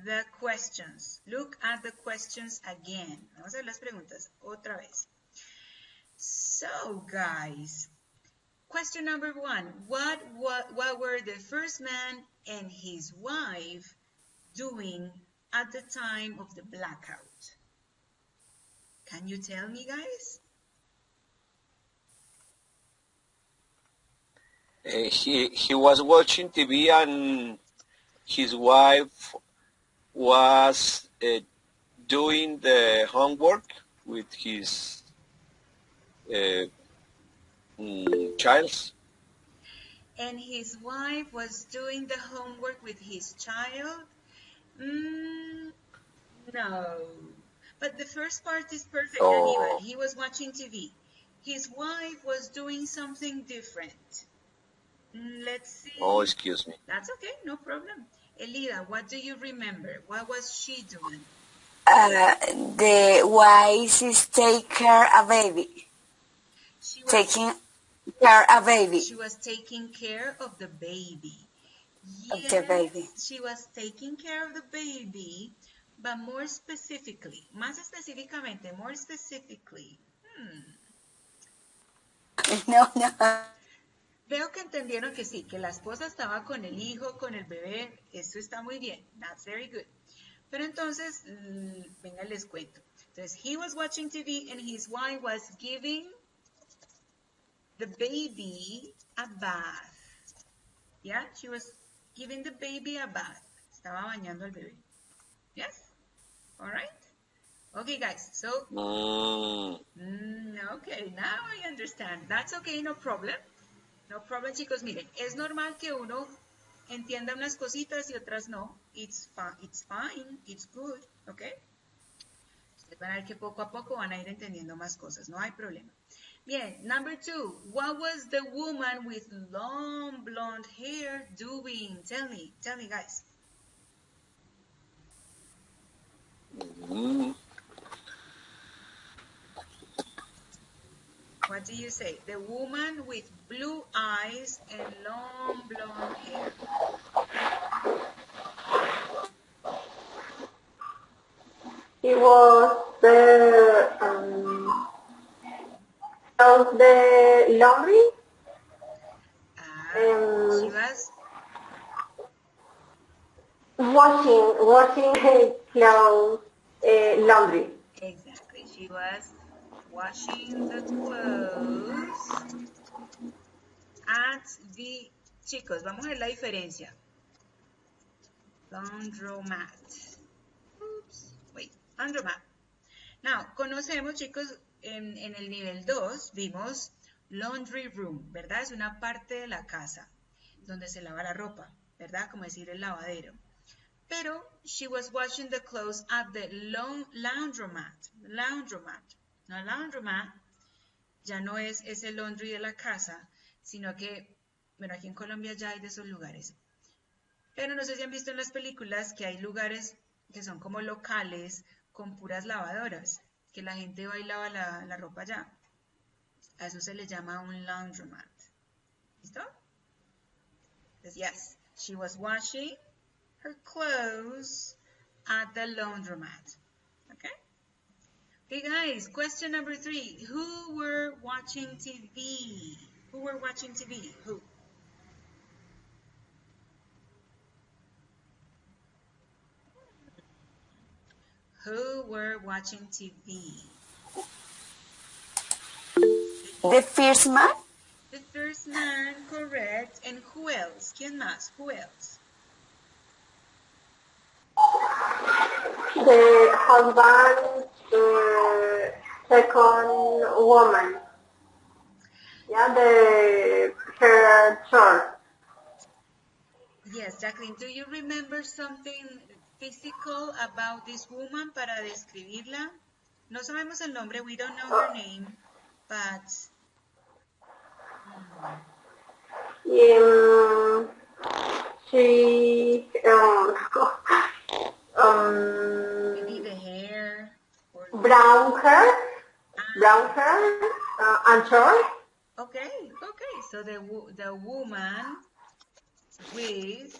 S1: the questions. Look at the questions again. Vamos a ver las preguntas otra vez. So, guys, question number 1. What were the first man and his wife doing at the time of the blackout? Can you tell me, guys?
S5: He was watching TV and his wife was doing the homework with his child.
S1: And his wife was doing the homework with his child? No. But the first part is perfect, Aníbal. He was watching TV. His wife was doing something different. Let's see.
S5: Oh, excuse me.
S1: That's okay, no problem. Elida, what do you remember? What was she doing?
S2: The wife is taking care of baby. Taking care of baby.
S1: She was taking care of the baby. Yes,
S2: of the baby.
S1: She was taking care of the baby, but more specifically, más específicamente, more specifically.
S2: No.
S1: Veo que entendieron que sí, que la esposa estaba con el hijo, con el bebé, eso está muy bien, that's very good. Pero entonces, venga, les cuento. Entonces, he was watching TV and his wife was giving the baby a bath. Yeah, she was giving the baby a bath. Estaba bañando al bebé. Yes? All right? Okay, guys, so... okay, now I understand. That's okay, no problem. No problem, chicos. Miren, es normal que uno entienda unas cositas y otras no. It's fine, it's good, okay? Ustedes van a ver que poco a poco van a ir entendiendo más cosas, no hay problema. Bien, number 2. What was the woman with long blonde hair doing? Tell me, guys. What do you say? The woman with blue eyes and long blonde hair.
S3: He was the laundry.
S1: She was
S3: washing clothes, laundry.
S1: Exactly. She was washing the clothes at the... Chicos, vamos a ver la diferencia. Laundromat. Oops. Wait. Laundromat. Now, conocemos, chicos, en el nivel 2 vimos laundry room, ¿verdad? Es una parte de la casa donde se lava la ropa, ¿verdad? Como decir el lavadero. Pero she was washing the clothes at the laundromat. No, laundromat ya no es ese laundry de la casa, sino que, bueno, aquí en Colombia ya hay de esos lugares. Pero no sé si han visto en las películas que hay lugares que son como locales con puras lavadoras, que la gente va y lava la ropa allá. A eso se le llama un laundromat. ¿Listo? Pues yes, she was washing her clothes at the laundromat. Okay? Okay, guys, question number 3. Who were watching TV? Who were watching TV? Who? Who were watching TV?
S2: The first man?
S1: The first man, correct. And who else? ¿Quién más? Who else?
S3: The husband, second woman. Yeah, her church.
S1: Yes, Jacqueline, do you remember something physical about this woman para describirla? No sabemos el nombre, we don't know her name, but...
S3: She,
S1: maybe the hair. Or
S3: brown hair, and short.
S1: Okay. So the woman with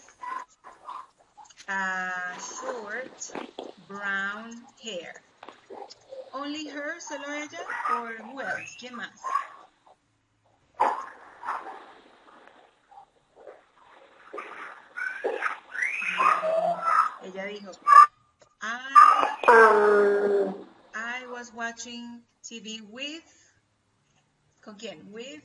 S1: short brown hair. Only her, solo ella, or who else? ¿Quién más? Ella dijo, I was watching TV with... ¿Con quién? With...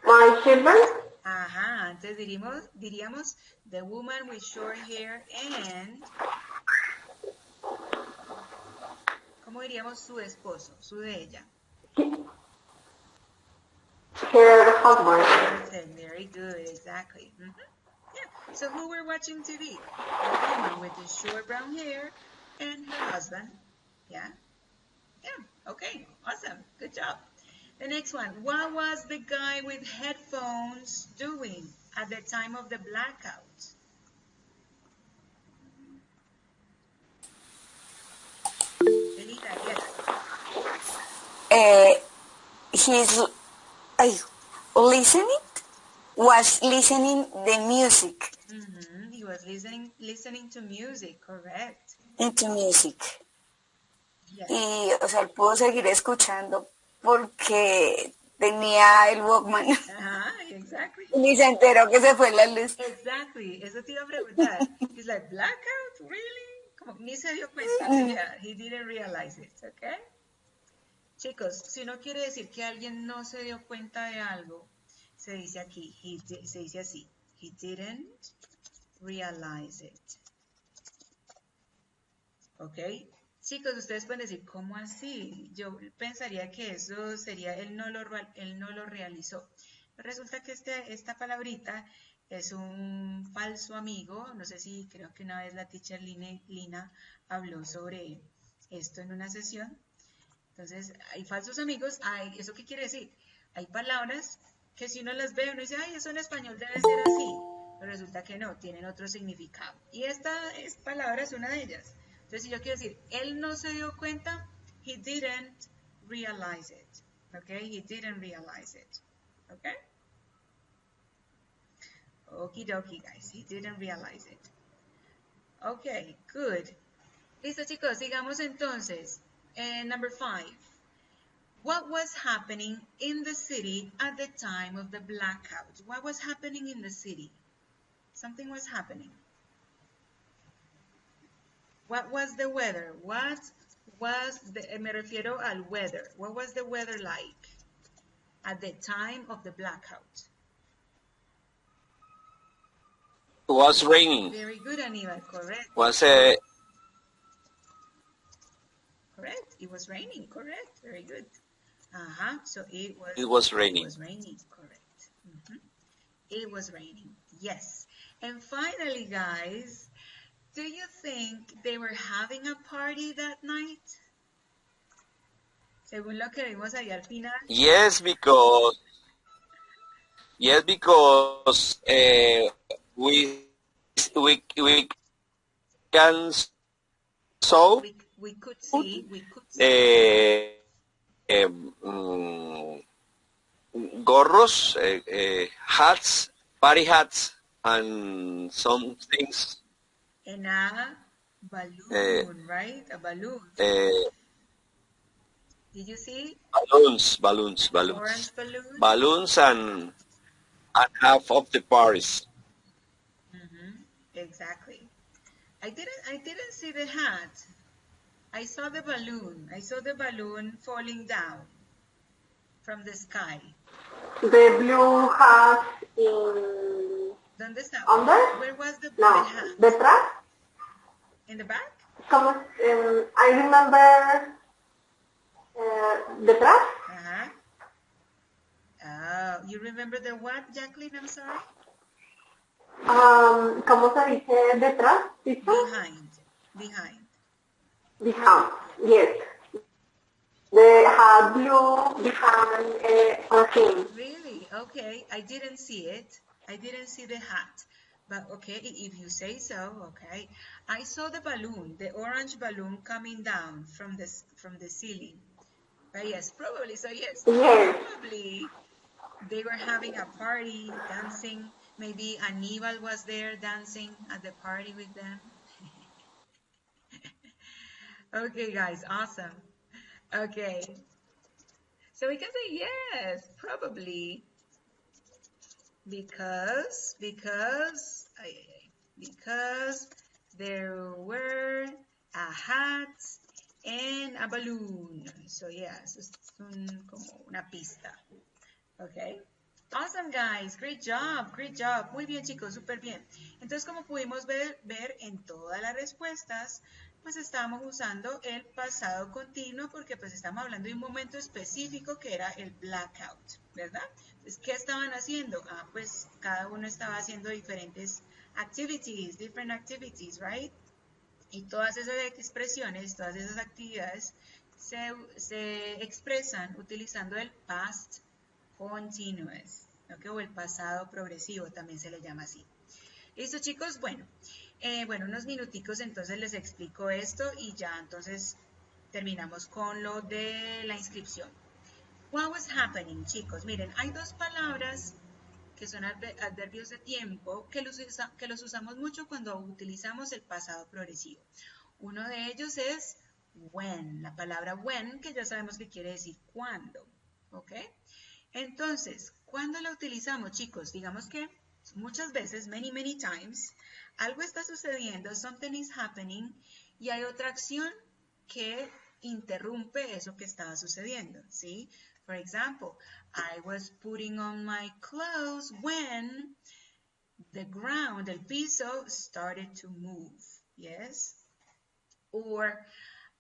S3: My children.
S1: Ajá, antes diríamos the woman with short hair and... ¿Cómo diríamos su esposo? Su de ella.
S3: Her husband.
S1: Perfect, very good, exactly. Yeah, so who were watching TV? The woman with the short brown hair and her husband. Yeah, okay, awesome, good job. The next one, what was the guy with headphones doing at the time of the blackout? Elita, yes.
S2: He's was listening the music.
S1: He was listening to music, correct.
S2: Into music.
S1: Yes.
S2: Y, o sea, él pudo seguir escuchando porque tenía el Walkman.
S1: Ajá, exactly.
S2: Ni se enteró que se fue la luz.
S1: Exactly, eso te iba a preguntar. He's like, blackout, really? Como ni se dio cuenta. Yeah, he didn't realize it, okay? Chicos, si uno quiere decir que alguien no se dio cuenta de algo, se dice aquí, se dice así, he didn't realize it. ¿Ok? Chicos, ustedes pueden decir, ¿cómo así? Yo pensaría que eso sería, él no lo realizó. Pero resulta que esta palabrita es un falso amigo. No sé si creo que una vez la teacher Lina habló sobre esto en una sesión. Entonces, hay falsos amigos. ¿Eso qué quiere decir? Hay palabras que si uno las ve, uno dice, ay, eso en español debe ser así. Pero resulta que no, tienen otro significado. Y esta palabra es una de ellas. Entonces, si yo quiero decir, él no se dio cuenta, he didn't realize it. Okay, he didn't realize it. Okay? Okie dokie, guys, he didn't realize it. Okay, good. Listo, chicos, sigamos entonces. Number 5. What was happening in the city at the time of the blackout? What was happening in the city? Something was happening. What was the weather? What was me refiero al weather. What was the weather like at the time of the blackout?
S5: It was raining.
S1: Very good, Aníbal. Correct. Correct. It was raining. Correct. Very good. So it was
S5: raining.
S1: It was raining. Correct. It was raining. Yes. And finally, guys, do you think they were having a party that night? Según lo que vimos ahí al final.
S5: Yes, because we can saw
S1: we could see
S5: gorros, hats, party hats, and some things.
S1: And a balloon, right? A balloon. Did you see?
S5: Balloons.
S1: Orange balloons.
S5: Balloons and half of the parties.
S1: Exactly. I didn't see the hat. I saw the balloon. I saw the balloon falling down from the sky.
S3: The blue hat in...
S1: ¿Dónde está?
S3: Under?
S1: Where was the hat?
S3: ¿Detrás?
S1: In the back?
S3: I remember detrás.
S1: You remember the what, Jacqueline? I'm sorry?
S3: ¿Cómo se dice detrás?
S1: Behind.
S3: Behind, yes. They had blue behind a thing.
S1: Really? Okay. I didn't see it. I didn't see the hat. But okay, if you say so, okay. I saw the balloon, the orange balloon coming down from the ceiling. But yes, probably. So yes, probably they were having a party, dancing. Maybe Aníbal was there dancing at the party with them. Okay, guys, awesome. Okay. So we can say yes, probably. Because there were a hat and a balloon. So yes, es como una pista. Okay. Awesome, guys. Great job. Muy bien, chicos, súper bien. Entonces, como pudimos ver en todas las respuestas, pues estamos usando el pasado continuo porque pues estamos hablando de un momento específico que era el blackout, ¿verdad? Entonces, ¿qué estaban haciendo? Pues cada uno estaba haciendo diferentes different activities, right? Y todas esas expresiones, todas esas actividades se expresan utilizando el past continuous, ¿okay? O el pasado progresivo, también se le llama así. ¿Listo, chicos? Bueno, unos minuticos entonces les explico esto y ya entonces terminamos con lo de la inscripción. What was happening, chicos? Miren, hay dos palabras que son adverbios de tiempo que los usamos mucho cuando utilizamos el pasado progresivo. Uno de ellos es when, la palabra when, que ya sabemos que quiere decir cuándo, ¿ok? Entonces, ¿cuándo la utilizamos, chicos? Digamos que muchas veces, many times, algo está sucediendo, something is happening, y hay otra acción que interrumpe eso que estaba sucediendo, ¿sí? For example, I was putting on my clothes when the ground, el piso, started to move, yes? Or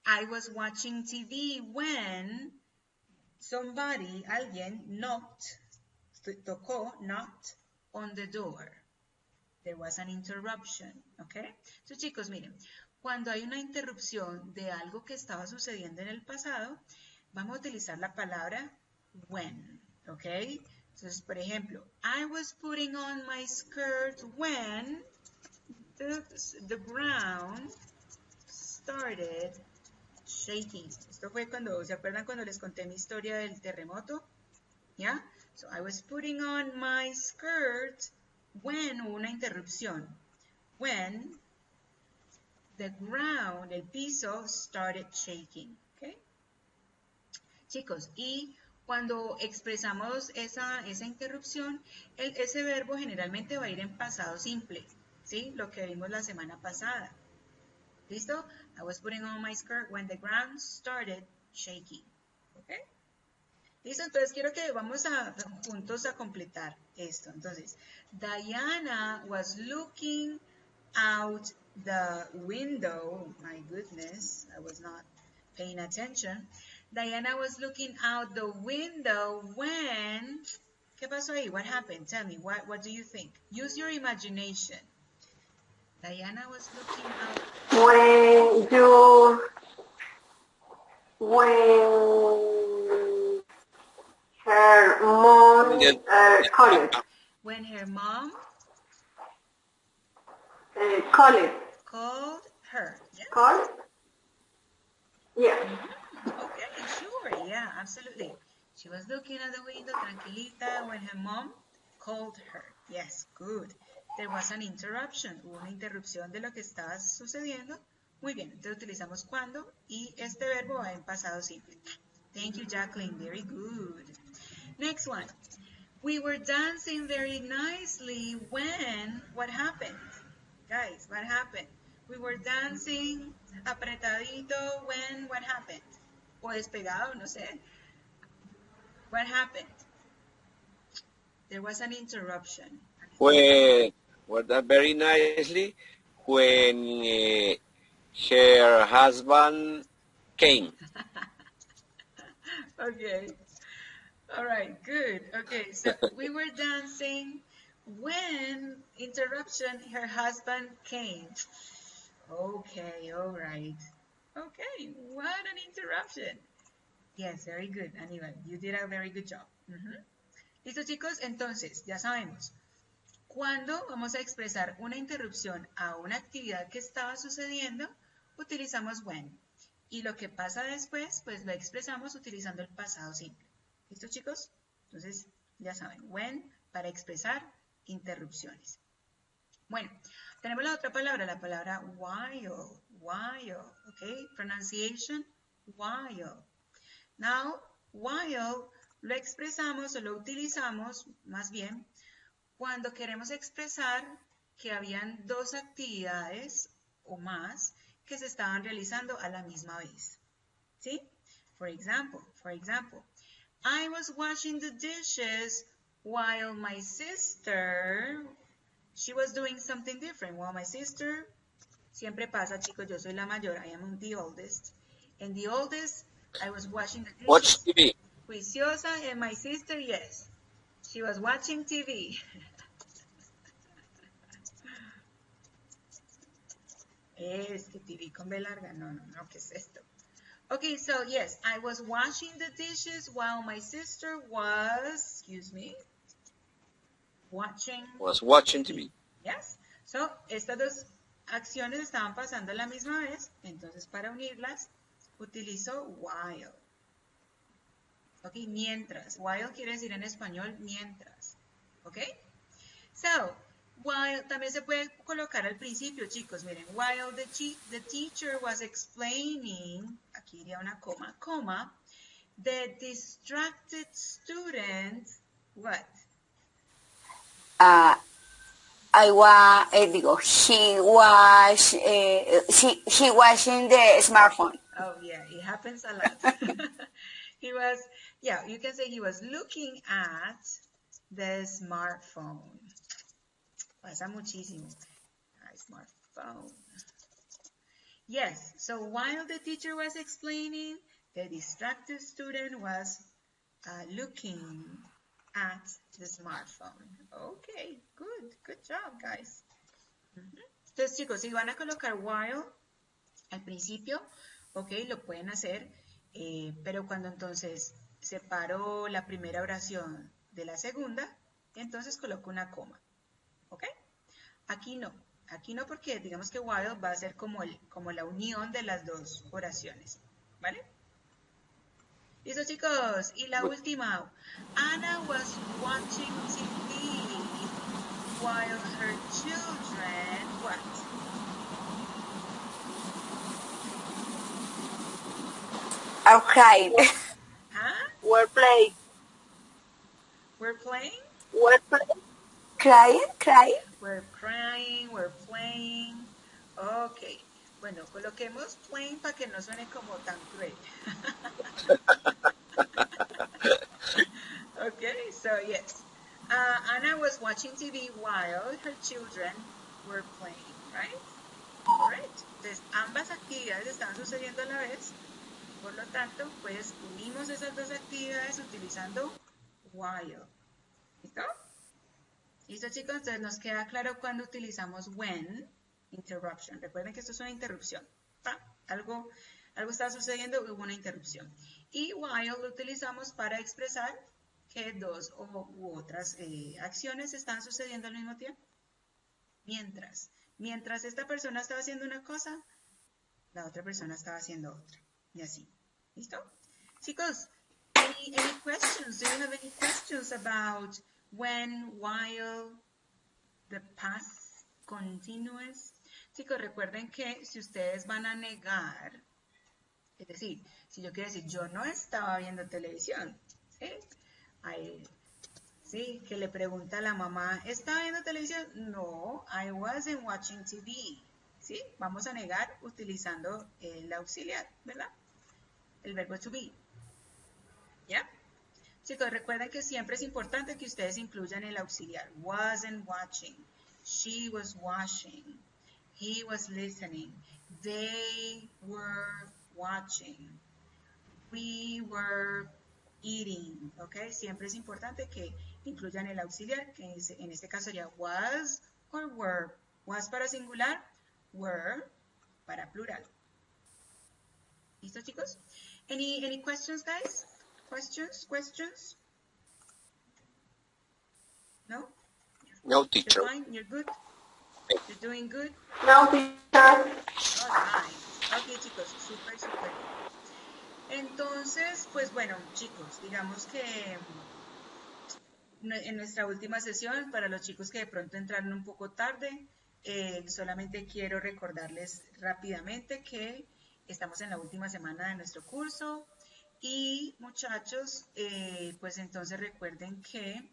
S1: I was watching TV when somebody, alguien, knocked, tocó, knocked on the door. There was an interruption, ¿ok? So, chicos, miren, cuando hay una interrupción de algo que estaba sucediendo en el pasado, vamos a utilizar la palabra when, ¿ok? Entonces, por ejemplo, I was putting on my skirt when the ground started shaking. Esto fue cuando, ¿se acuerdan cuando les conté mi historia del terremoto? ¿Ya? So, I was putting on my skirt when hubo una interrupción. When the ground, el piso, started shaking. ¿Okay? Chicos, y cuando expresamos esa interrupción, ese verbo generalmente va a ir en pasado simple, ¿sí? Lo que vimos la semana pasada. ¿Listo? I was putting on my skirt when the ground started shaking. ¿Ok? ¿Listo? Entonces quiero que vamos juntos a completar esto. Entonces, Diana was looking out the window. My goodness, I was not paying attention. Diana was looking out the window when... ¿Qué pasó ahí? What happened? Tell me, what do you think? Use your imagination. Diana was looking out...
S3: When her mom called.
S1: When her mom
S3: called
S1: her. Yes?
S3: Called? Yeah.
S1: Okay, sure. Yeah, absolutely. She was looking at the window, tranquilita, when her mom called her. Yes, good. There was an interruption. Hubo una interrupción de lo que estaba sucediendo. Muy bien, entonces utilizamos cuando y este verbo va en pasado simple. Thank you, Jacqueline. Very good. Next one. We were dancing very nicely when... What happened? Guys, what happened? We were dancing apretadito when... What happened? O despegado, no sé. What happened? There was an interruption.
S5: Well, that very nicely when her husband came.
S1: Okay. All right, good. Okay, so we were dancing when, interruption, her husband came. Okay, all right. Okay, what an interruption. Yes, very good, Aníbal. You did a very good job. ¿Listo, chicos? Entonces, ya sabemos. Cuando vamos a expresar una interrupción a una actividad que estaba sucediendo, utilizamos when. Y lo que pasa después, pues lo expresamos utilizando el pasado simple. ¿Listo, chicos? Entonces, ya saben, when para expresar interrupciones. Bueno, tenemos la otra palabra, la palabra while, ¿ok? Pronunciation, while. Now, while lo expresamos o lo utilizamos, más bien, cuando queremos expresar que habían dos actividades o más que se estaban realizando a la misma vez. ¿Sí? For example, I was washing the dishes while my sister, she was doing something different. While my sister, siempre pasa, chicos, yo soy la mayor, I am the oldest. And the oldest, I was washing the dishes.
S5: Watch TV.
S1: Juiciosa, and my sister, yes, she was watching TV. Este TV con B larga, no, ¿qué es esto? Okay, so yes, I was washing the dishes while my sister was, watching
S5: TV.
S1: Yes, so estas dos acciones estaban pasando a la misma vez, entonces para unirlas utilizo while. Ok, mientras. While quiere decir en español mientras. Ok, so while también se puede colocar al principio, chicos. Miren, while the teacher was explaining, aquí iría una coma, the distracted student, what?
S2: He watching the smartphone.
S1: Oh yeah, it happens a lot. He was, yeah, you can say he was looking at the smartphone. Pasa muchísimo. Smartphone. Yes, so while the teacher was explaining, the distracted student was looking at the smartphone. Okay, good job, guys. Entonces, chicos, si van a colocar while al principio, ok, lo pueden hacer, pero cuando entonces separo la primera oración de la segunda, entonces coloco una coma, ok. Aquí no porque digamos que while va a ser como la unión de las dos oraciones, ¿vale? Listo, chicos, y la última. Anna was watching TV while her children, what?
S2: Are crying.
S1: Huh?
S3: We're playing.
S1: We're playing?
S3: We're playing.
S2: Crying.
S1: We're crying, we're playing. Ok. Bueno, coloquemos playing para que no suene como tan cruel. Okay, so yes. Anna was watching TV while her children were playing, right? Correct. Entonces, ambas actividades están sucediendo a la vez. Por lo tanto, pues unimos esas dos actividades utilizando while. ¿Listo? ¿Listo, chicos? Entonces nos queda claro cuando utilizamos when, interruption. Recuerden que esto es una interrupción. ¿Va? Algo está sucediendo, hubo una interrupción. Y while lo utilizamos para expresar que dos u otras acciones están sucediendo al mismo tiempo. Mientras esta persona estaba haciendo una cosa, la otra persona estaba haciendo otra. Y así. ¿Listo? Chicos, any questions? Do you have any questions about when, while, the past continuous? Chicos, recuerden que si ustedes van a negar, es decir, si yo quiero decir, yo no estaba viendo televisión, ¿sí? Sí, que le pregunta a la mamá, ¿estaba viendo televisión? No, I wasn't watching TV. ¿Sí? Vamos a negar utilizando el auxiliar, ¿verdad? El verbo to be. ¿Ya? Chicos, recuerden que siempre es importante que ustedes incluyan el auxiliar. Wasn't watching. She was washing. He was listening. They were watching. We were eating. ¿Ok? Siempre es importante que incluyan el auxiliar, que en este caso sería was or were. Was para singular, were para plural. ¿Listo, chicos? Any questions, guys? Questions? No?
S5: No, teacher.
S1: You're fine? You're good? You're doing good?
S3: No, teacher.
S1: Oh, nice. Ok, chicos, súper bien. Entonces, pues bueno, chicos, digamos que en nuestra última sesión, para los chicos que de pronto entraron un poco tarde, solamente quiero recordarles rápidamente que estamos en la última semana de nuestro curso y muchachos, pues entonces recuerden que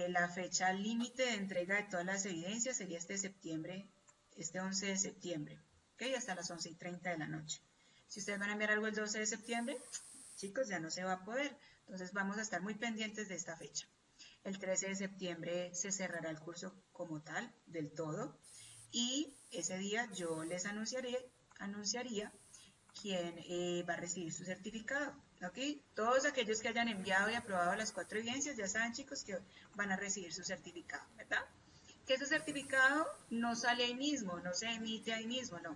S1: la fecha límite de entrega de todas las evidencias sería este 11 de septiembre, ¿ok? Hasta las 11:30 de la noche. Si ustedes van a enviar algo el 12 de septiembre, chicos, ya no se va a poder. Entonces vamos a estar muy pendientes de esta fecha. El 13 de septiembre se cerrará el curso como tal, del todo, y ese día yo les anunciaría quién va a recibir su certificado, ¿ok? Todos aquellos que hayan enviado y aprobado las 4 evidencias, ya saben, chicos, que van a recibir su certificado, ¿verdad? Que su certificado no sale ahí mismo, no se emite ahí mismo, no.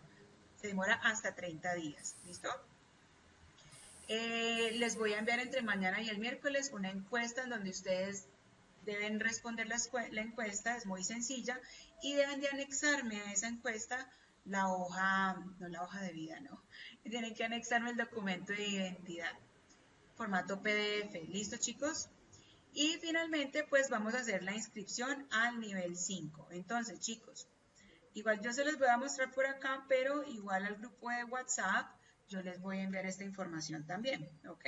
S1: Se demora hasta 30 días, ¿listo? Les voy a enviar entre mañana y el miércoles una encuesta en donde ustedes deben responder la encuesta, es muy sencilla, y deben de anexarme a esa encuesta la hoja, no la hoja de vida, no, tienen que anexarme el documento de identidad, formato PDF, ¿listo, chicos? Y finalmente, pues vamos a hacer la inscripción al nivel 5. Entonces, chicos, igual yo se los voy a mostrar por acá, pero igual al grupo de WhatsApp yo les voy a enviar esta información también, ¿ok?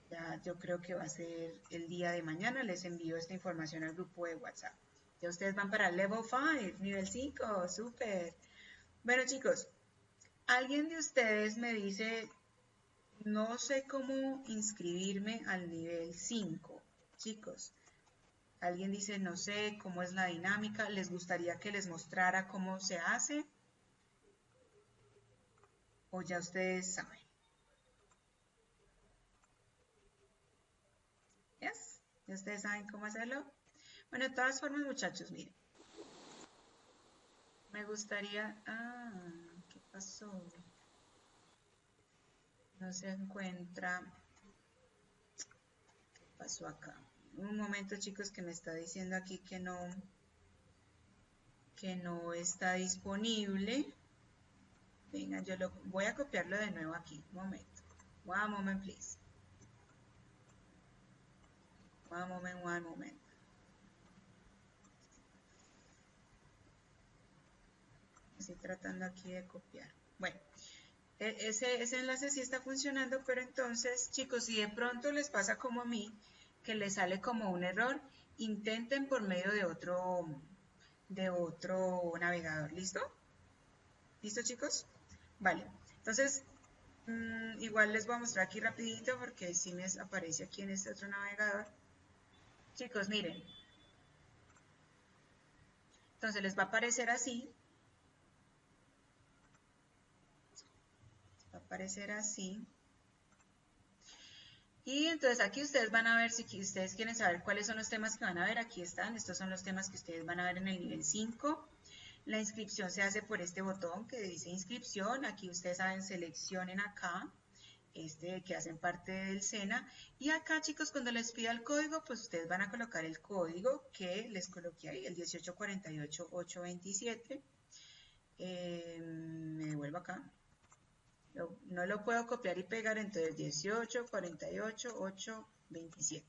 S1: Ya yo creo que va a ser el día de mañana, les envío esta información al grupo de WhatsApp. Ya ustedes van para el Level 5, nivel 5, súper. Bueno, chicos, alguien de ustedes me dice, no sé cómo inscribirme al nivel 5, chicos. Alguien dice, no sé cómo es la dinámica, les gustaría que les mostrara cómo se hace. ¿O ya ustedes saben? ¿Yes? ¿Ya ustedes saben cómo hacerlo? Bueno, de todas formas, muchachos, miren. Me gustaría... ¿qué pasó? No se encuentra... ¿Qué pasó acá? Un momento, chicos, que me está diciendo aquí que no está disponible. Venga, yo lo voy a copiarlo de nuevo aquí. Un momento. One moment, please. One moment. Estoy tratando aquí de copiar. Bueno, ese enlace sí está funcionando, pero entonces, chicos, si de pronto les pasa como a mí, que les sale como un error, intenten por medio de otro navegador. ¿Listo? ¿Listo, chicos? Vale. Entonces, igual les voy a mostrar aquí rapidito porque sí me aparece aquí en este otro navegador. Chicos, miren. Entonces les va a aparecer así. Va a aparecer así. Y entonces aquí ustedes van a ver, si ustedes quieren saber cuáles son los temas que van a ver, aquí están. Estos son los temas que ustedes van a ver en el nivel 5. La inscripción se hace por este botón que dice inscripción. Aquí ustedes saben, seleccionen acá, que hacen parte del SENA. Y acá, chicos, cuando les pida el código, pues ustedes van a colocar el código que les coloqué ahí, el 1848827. Me devuelvo acá. No lo puedo copiar y pegar, entonces 1848827.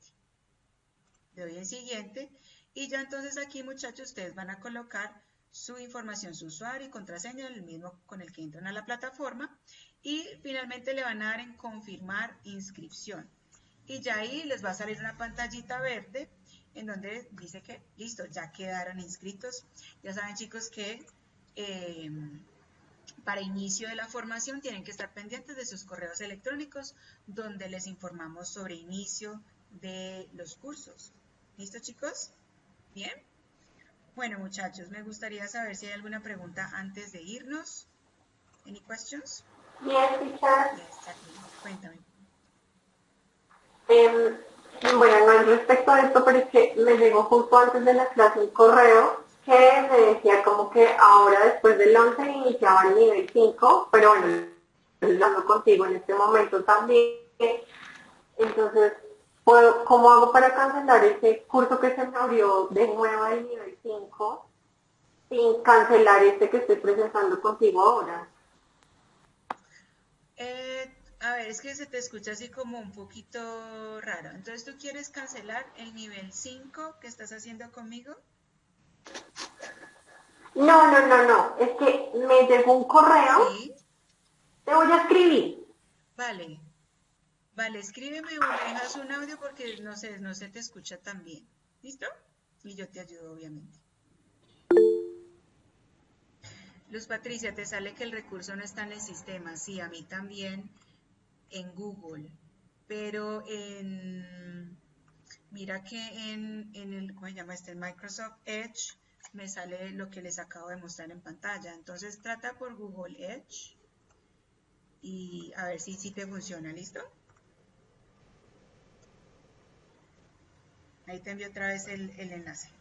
S1: Le doy en siguiente y ya entonces aquí, muchachos, ustedes van a colocar su información, su usuario y contraseña, el mismo con el que entran a la plataforma, y finalmente le van a dar en confirmar inscripción. Y ya ahí les va a salir una pantallita verde en donde dice que listo, ya quedaron inscritos. Ya saben, chicos, que para inicio de la formación tienen que estar pendientes de sus correos electrónicos donde les informamos sobre inicio de los cursos. ¿Listo, chicos? ¿Bien? Bueno, muchachos, me gustaría saber si hay alguna pregunta antes de irnos. Any questions?
S3: Yes, teacher.
S1: Yes, Jacqueline, cuéntame.
S3: Bueno, no es respecto a esto, pero es que me llegó justo antes de la clase un correo que me decía como que ahora después del 11 iniciaba el nivel 5, pero bueno, hablando contigo en este momento también. Entonces, ¿cómo hago para cancelar ese curso que se me abrió de nuevo del nivel 5 sin cancelar este que estoy presentando contigo ahora?
S1: A ver, es que se te escucha así como un poquito raro. Entonces, ¿tú quieres cancelar el nivel 5 que estás haciendo conmigo?
S3: No. Es que me llegó un correo.
S1: Sí.
S3: Te voy a escribir.
S1: Vale. Vale, escríbeme o me dejas un audio porque no se te escucha tan bien. ¿Listo? Y yo te ayudo, obviamente. Luz Patricia, te sale que el recurso no está en el sistema. Sí, a mí también en Google. Pero mira que en el, ¿cómo se llama este? En Microsoft Edge me sale lo que les acabo de mostrar en pantalla. Entonces trata por Google Edge y a ver si te funciona. ¿Listo? Ahí te envío otra vez el enlace.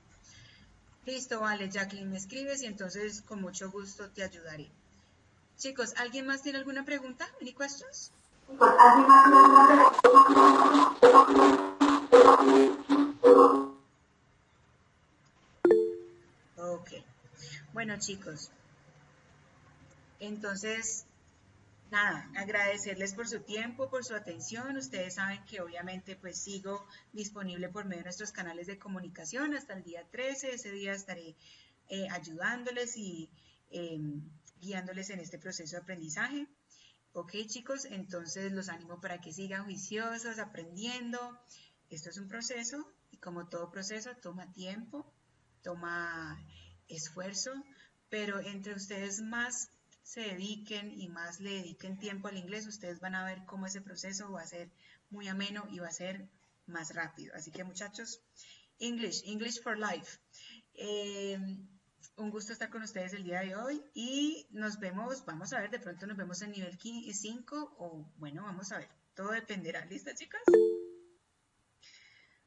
S1: Listo, vale, Jacqueline, me escribes y entonces con mucho gusto te ayudaré. Chicos, ¿alguien más tiene alguna pregunta? ¿Any questions? Ok. Bueno, chicos. Entonces, nada, agradecerles por su tiempo, por su atención. Ustedes saben que obviamente pues sigo disponible por medio de nuestros canales de comunicación hasta el día 13. Ese día estaré ayudándoles y guiándoles en este proceso de aprendizaje. Ok, chicos, entonces los animo para que sigan juiciosos, aprendiendo. Esto es un proceso y como todo proceso toma tiempo, toma esfuerzo, pero entre ustedes más se dediquen y más le dediquen tiempo al inglés, ustedes van a ver cómo ese proceso va a ser muy ameno y va a ser más rápido. Así que muchachos, English for life. Un gusto estar con ustedes el día de hoy y nos vemos, vamos a ver, de pronto nos vemos en nivel 5 o bueno, vamos a ver, todo dependerá. ¿Listas, chicas?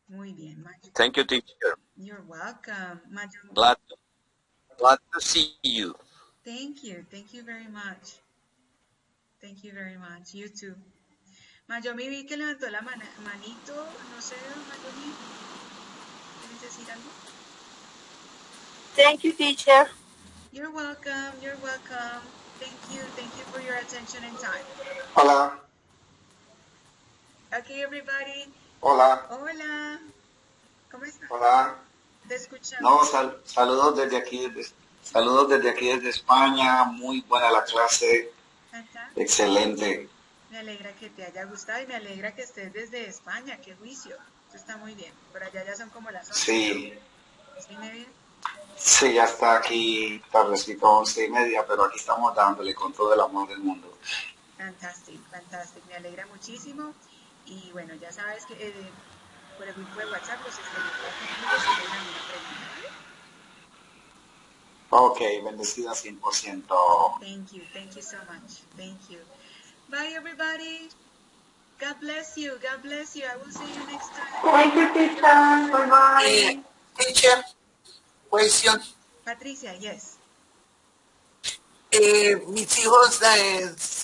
S1: Muy bien, Mayo.
S5: Thank you, teacher.
S1: You're welcome. Mayo.
S5: Glad to see you.
S1: Thank you very much. Thank you very much, you too. Mayomi vi que levantó la manito, no sé, Mayomi, ¿quieres decir algo?
S2: Thank you, teacher.
S1: You're welcome. Thank you for your attention and time.
S15: Hola.
S1: Okay, everybody.
S15: Hola.
S1: Hola. ¿Cómo estás?
S15: Hola.
S1: Te escuchamos.
S15: No, saludos desde aquí, desde España. Muy buena la clase.
S1: Fantástico.
S15: Excelente.
S1: Me alegra que te haya gustado y me alegra que estés desde España. ¡Qué juicio! Eso está muy bien. Por allá ya son como las 11.
S15: Sí.
S1: ¿11:30?
S15: Sí, ya está aquí tardecito, 11:30, pero aquí estamos dándole con todo el amor del mundo.
S1: Fantástico. Me alegra muchísimo. Y bueno, ya sabes que por el grupo de WhatsApp los estaré contigo si tienen alguna pregunta, ¿vale?
S15: Ok, bendecida 100%.
S1: Thank you so much. Thank you. Bye, everybody. God bless you. I will see you next time.
S3: Thank you, teacher. Bye-bye.
S2: Teacher, question.
S1: Patricia, yes.
S2: Mis hijos